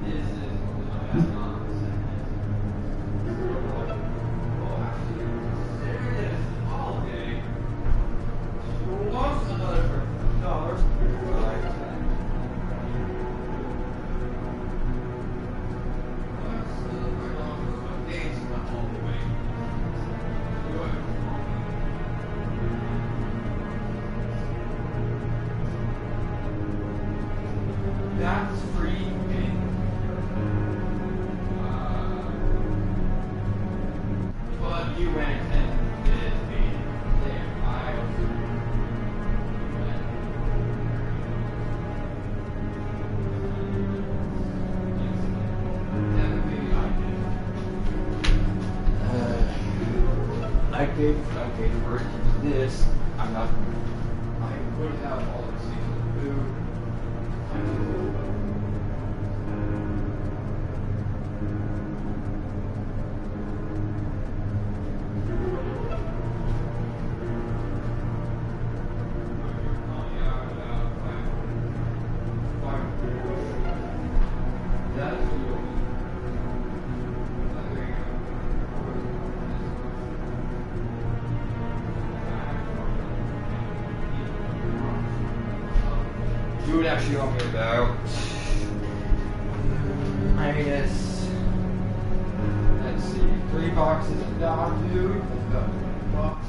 This is that's freaking. But you went and did me. Damn, I was. I paid for it. This, I'm not. I would have all the seasonal food. You would actually owe me about, I guess, let's see, 3 boxes of dog food. That's about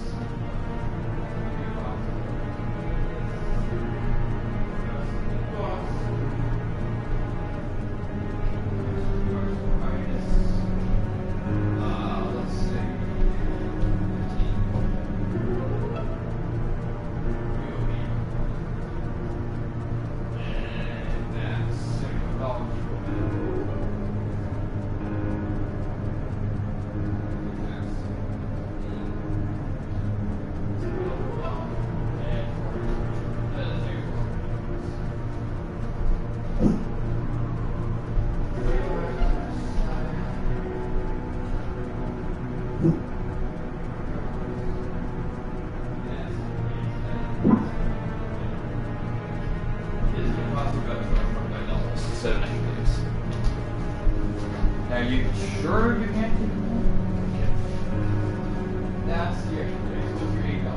$20. Now you sure you can't do that? That's the extra. What's your ego?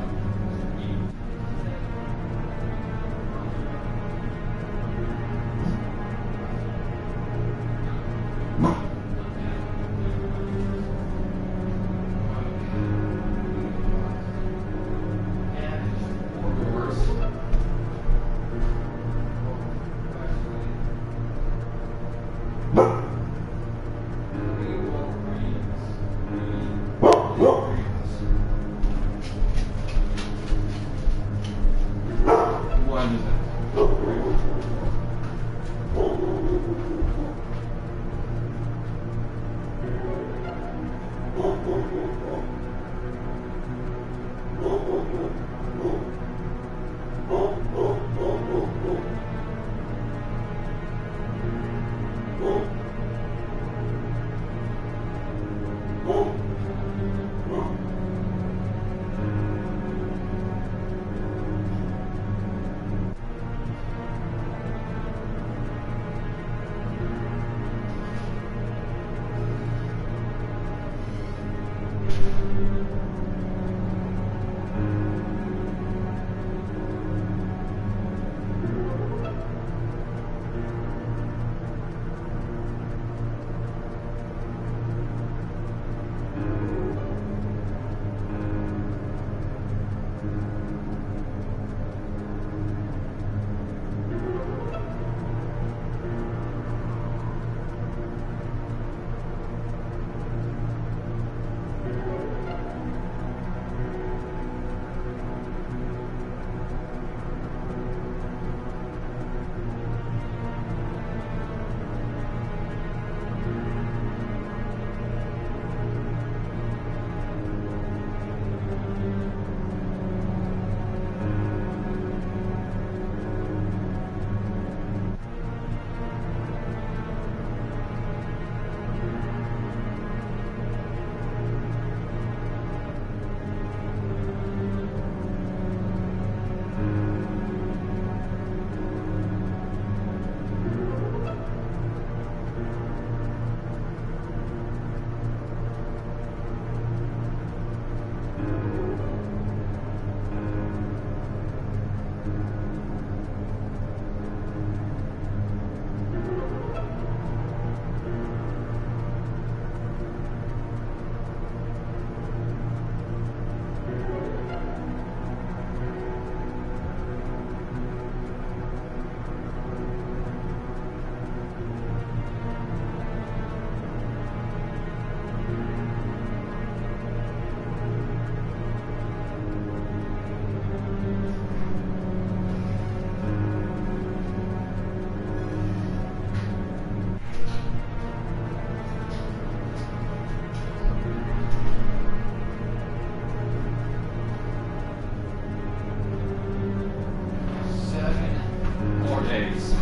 days.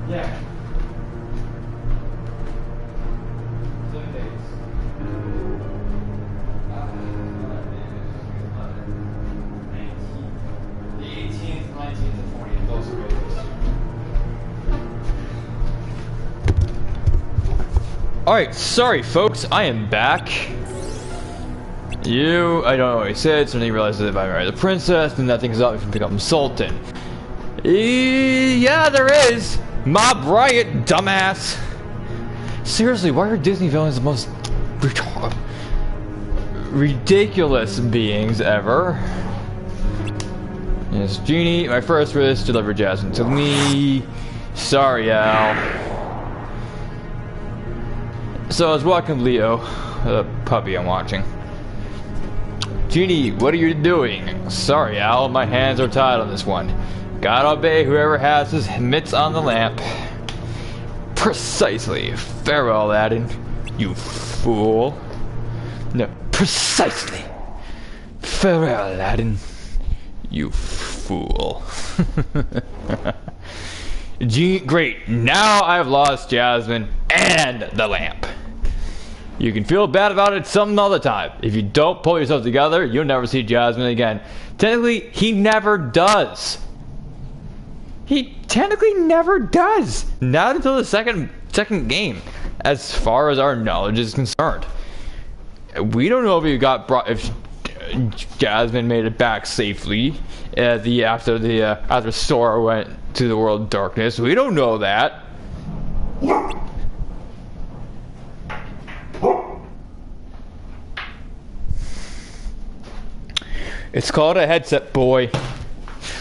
Yeah. 7 days. The 18th, 19th, and 20th, those are days. Alright, sorry folks, I am back. I don't know what he said, so then he realizes that if I marry the princess, then that thing's up if you become sultan. Yeah, there is! Mob riot, dumbass! Seriously, why are Disney villains the most ridiculous beings ever? Yes, Genie, my first wish, deliver Jasmine to me. Sorry, Al. So I was walking Leo, the puppy I'm watching. Genie, what are you doing? Sorry, Al, my hands are tied on this one. Gotta obey whoever has his mitts on the lamp. Precisely. Farewell, Aladdin. You fool. No, precisely. Farewell, Aladdin. You fool. Great, now I've lost Jasmine and the lamp. You can feel bad about it some other time. If you don't pull yourself together, you'll never see Jasmine again. Technically, he never does. He technically never does. Not until the second game, as far as our knowledge is concerned. We don't know if he got brought, if Jasmine made it back safely after Sora went to the world of darkness. We don't know that. It's called a headset, boy.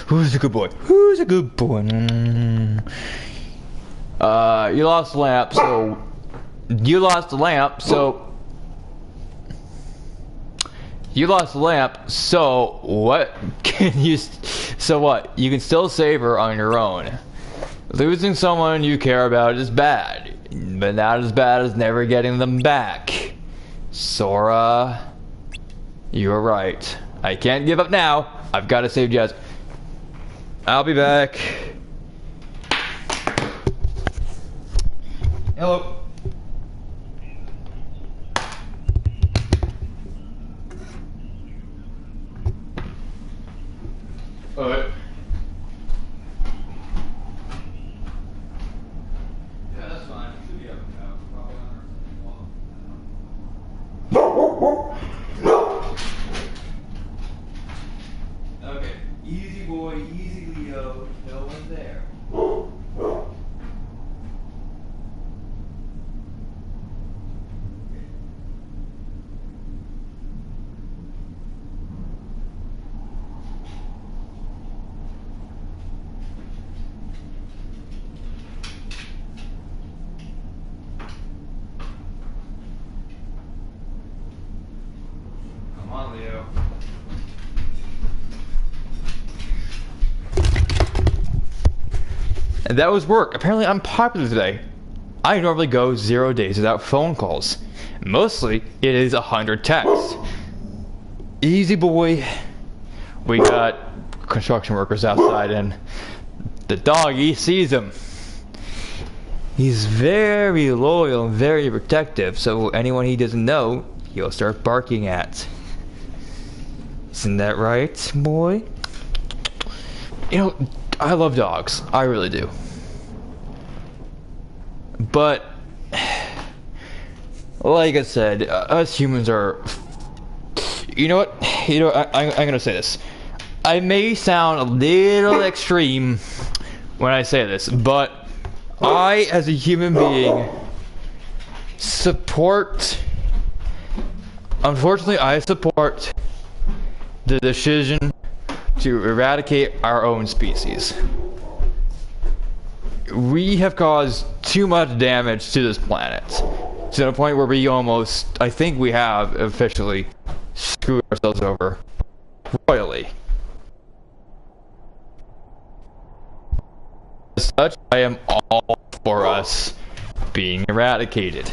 Who's a good boy? Who's a good boy? You lost the lamp, so you lost the lamp, so what can you? So what? You can still save her on your own. Losing someone you care about is bad, but not as bad as never getting them back. Sora, you were right. I can't give up now. I've got to save Jazz. I'll be back. Hello. Alright. Yeah, that's fine. Should be up now. Okay. Easy boy, easy Leo. No one's there. Come on, Leo. And that was work. Apparently I'm popular today. I normally go 0 days without phone calls. Mostly it is 100 texts. Easy boy. We got construction workers outside and the doggy sees him. He's very loyal and very protective, so anyone he doesn't know, he'll start barking at. Isn't that right, boy? You know, I love dogs. I really do. But, like I said, us humans are... You know what? I'm gonna say this. I may sound a little extreme when I say this, but I, as a human being, support... Unfortunately, I support the decision to eradicate our own species. We have caused too much damage to this planet, to the point where we almost, I think we have officially screwed ourselves over royally. As such, I am all for us being eradicated.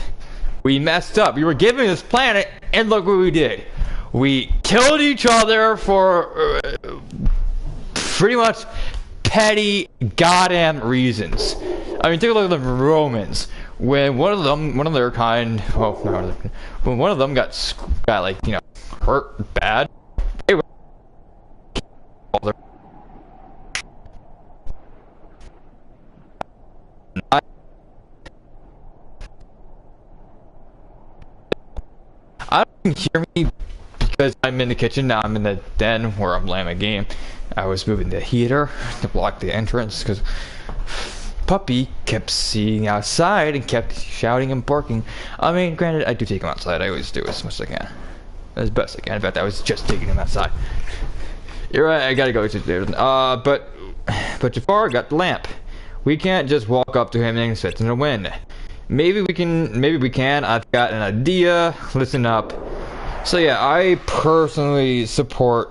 We messed up. We were given this planet, and look what we did. We killed each other for pretty much petty goddamn reasons. I mean, take a look at the Romans. When one of their kind, well, no, when one of them got like, you know, hurt bad, they were I don't hear me because I'm in the kitchen now. I'm in the den where I'm playing my game. I was moving the heater to block the entrance because Puppy kept seeing outside and kept shouting and barking. I mean, granted, I do take him outside. I always do as much as I can, as best I can. In fact, I was just taking him outside. You're right. I gotta go to David. But Jafar got the lamp. We can't just walk up to him and expect him to win. Maybe we can. I've got an idea. Listen up. So yeah, I personally support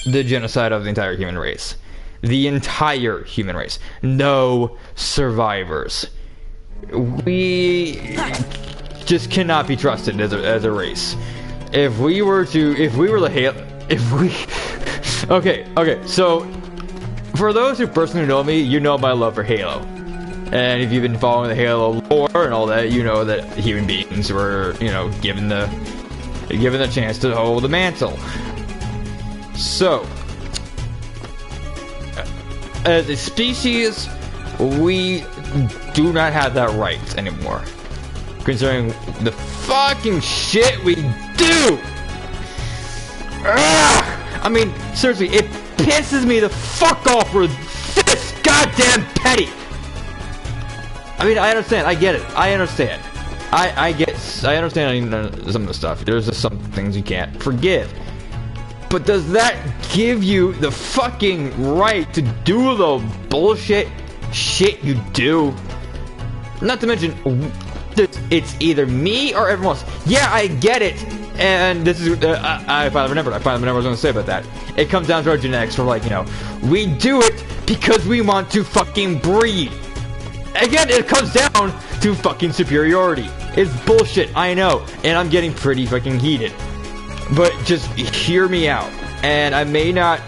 the genocide of the entire human race. The entire human race. No survivors. We just cannot be trusted as a race. If we were the Halo, okay, so for those who personally know me, you know my love for Halo. And if you've been following the Halo lore and all that, you know that human beings were, you know, given the chance to hold the mantle. So, as a species, we do not have that right anymore. Considering the fucking shit we do! Ugh! I mean, seriously, it pisses me the fuck off we're this goddamn petty! I mean, I understand, I get it, I understand. I understand some of the stuff. There's just some things you can't forgive. But does that give you the fucking right to do the bullshit shit you do? Not to mention, it's either me or everyone else. Yeah, I get it. And this is, I finally remembered what I was going to say about that. It comes down to our genetics. We're like, you know, we do it because we want to fucking breed. Again, it comes down to fucking superiority. It's bullshit, I know. And I'm getting pretty fucking heated. But just hear me out. And I may not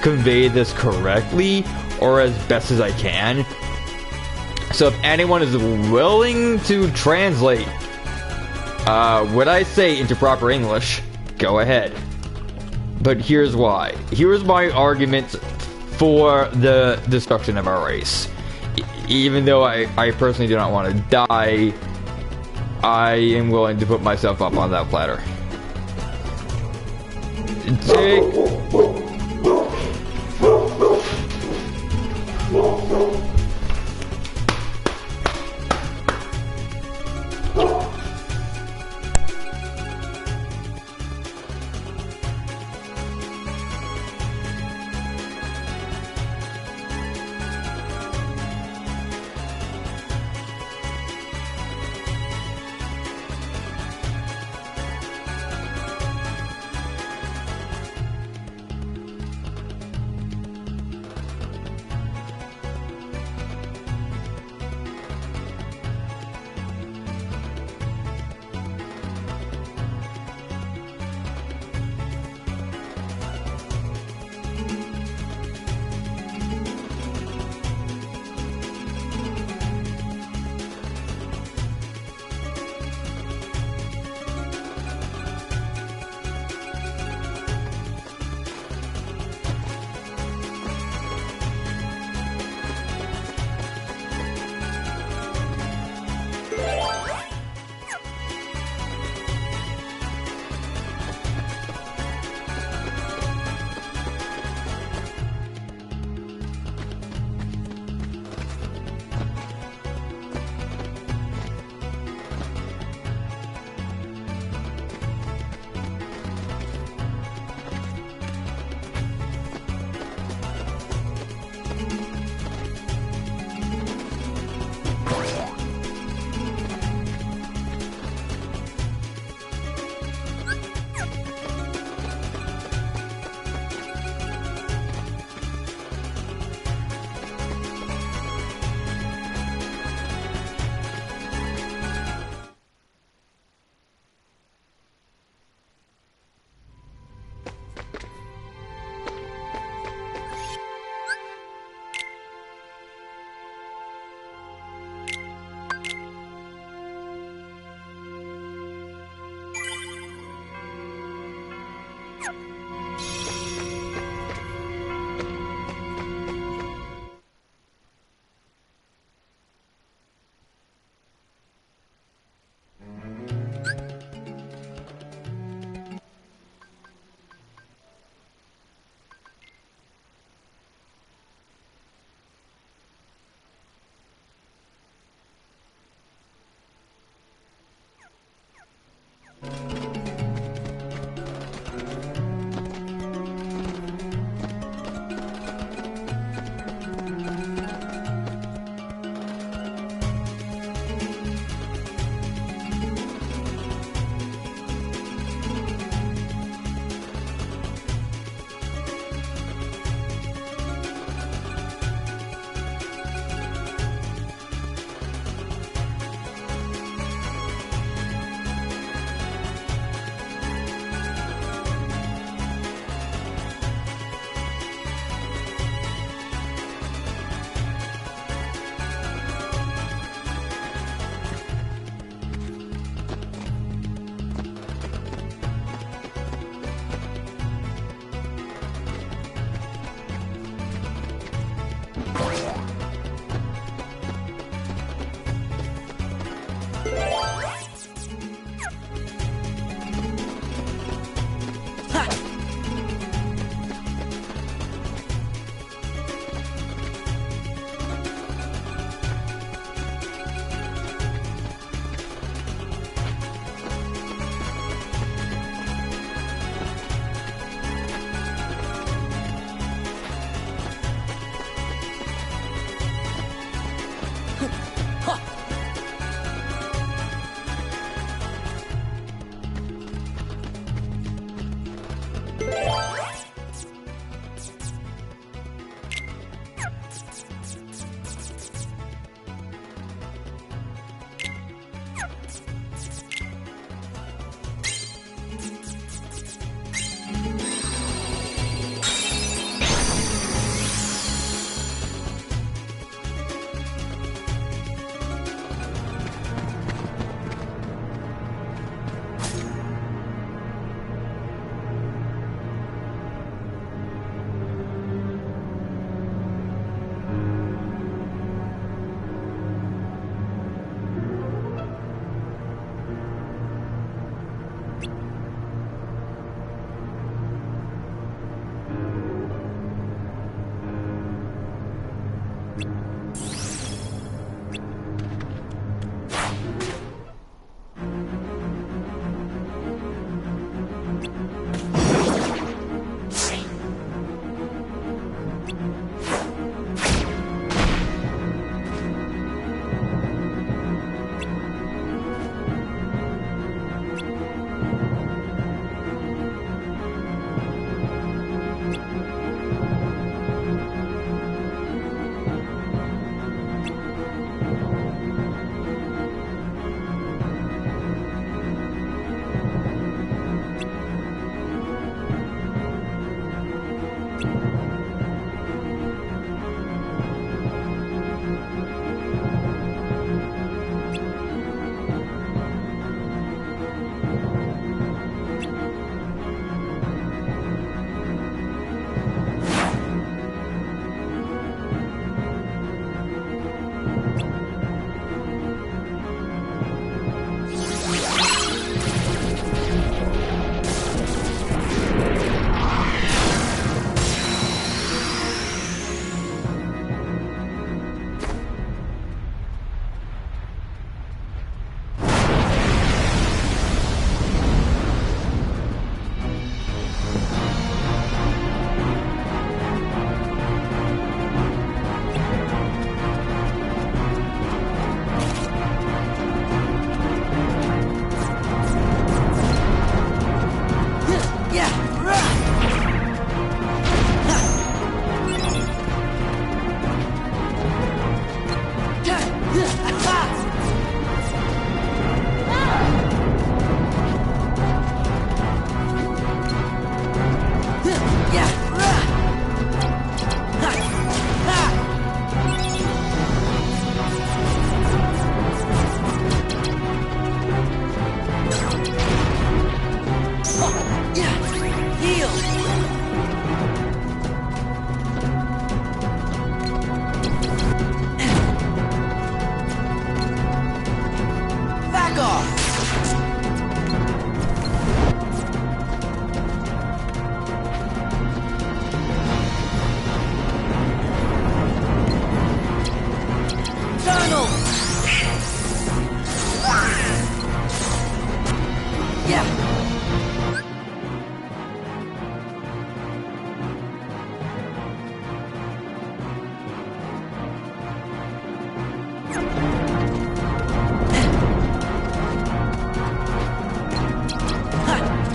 convey this correctly or as best as I can. So if anyone is willing to translate what I say into proper English, go ahead. But here's why. Here's my argument for the destruction of our race. Even though I personally do not want to die, I am willing to put myself up on that platter.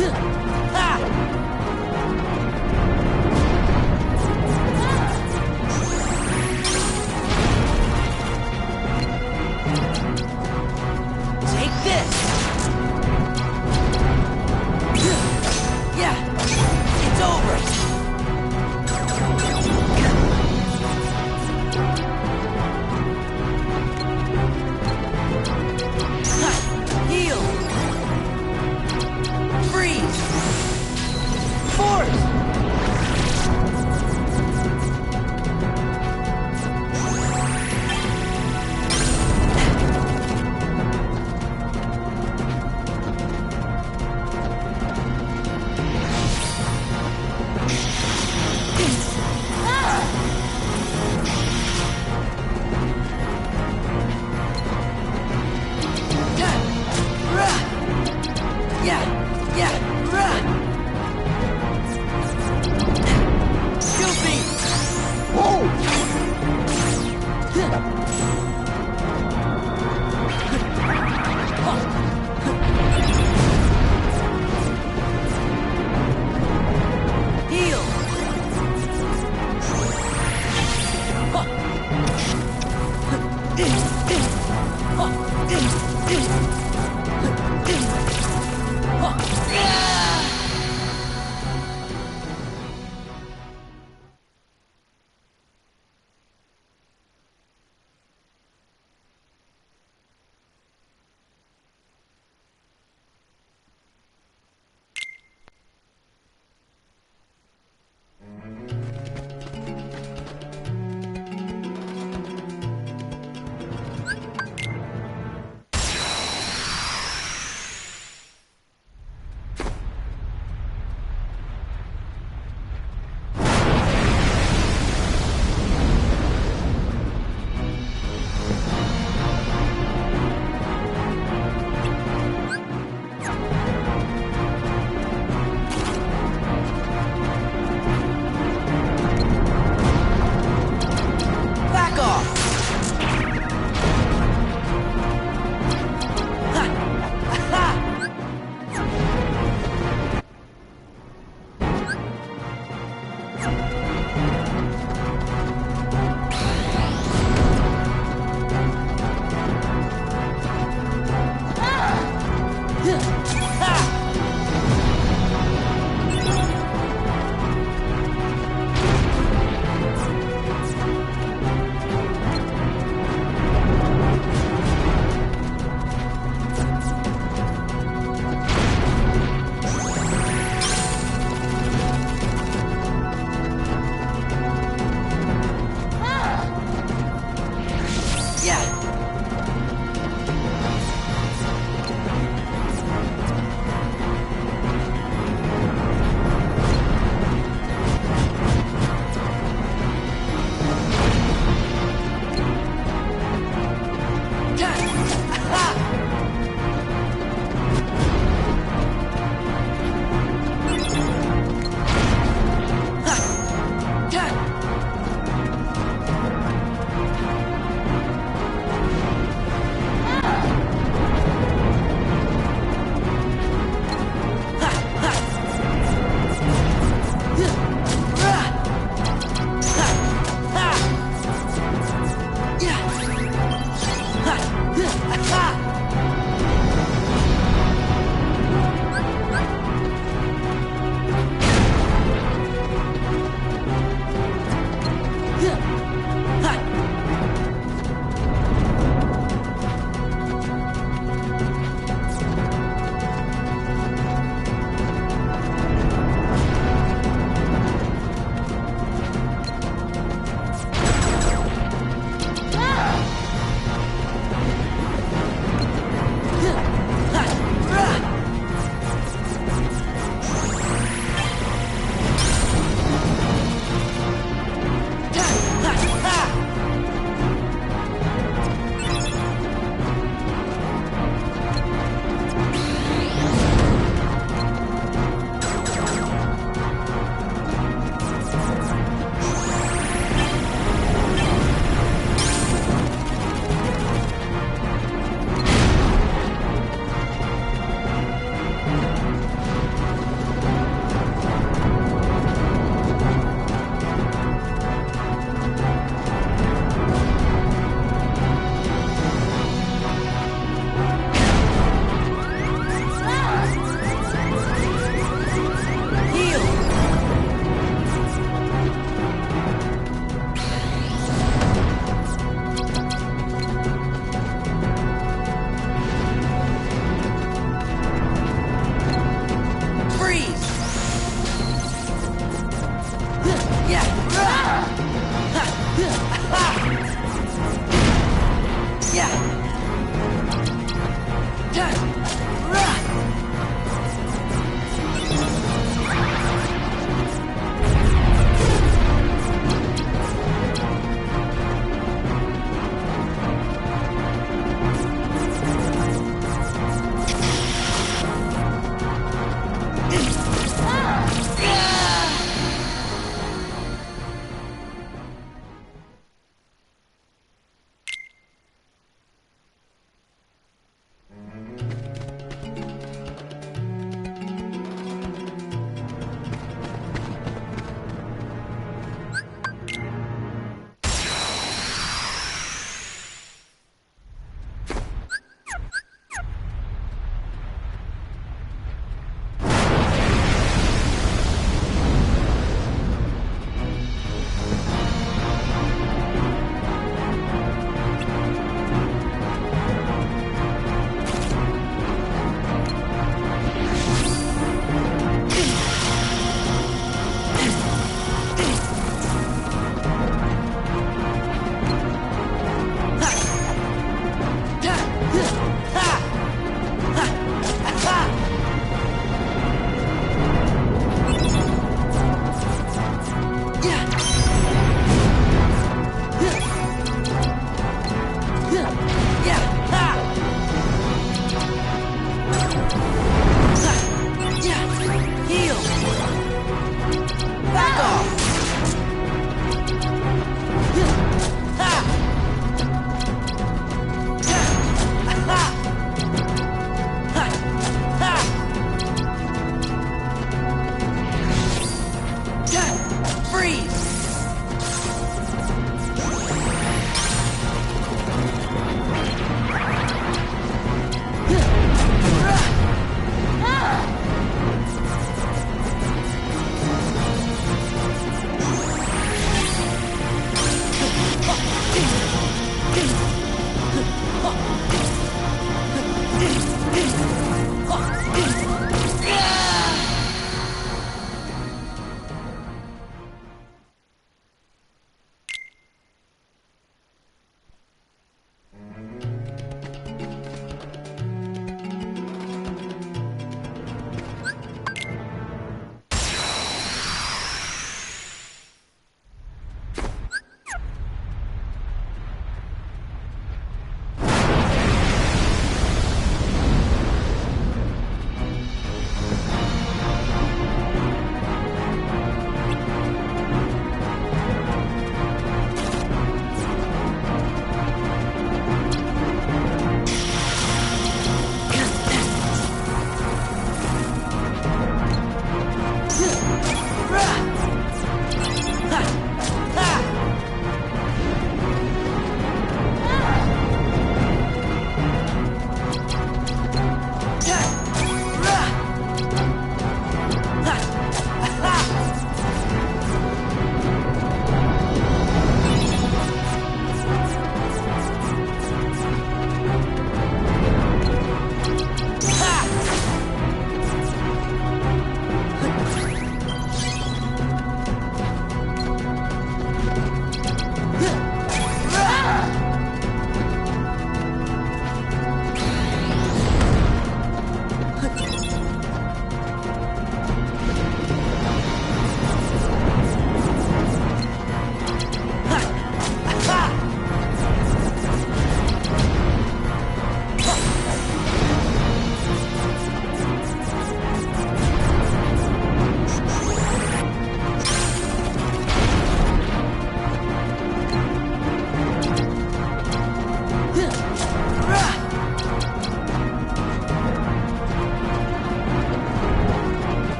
Take this! Yeah! It's over! Heal! Freeze! Force!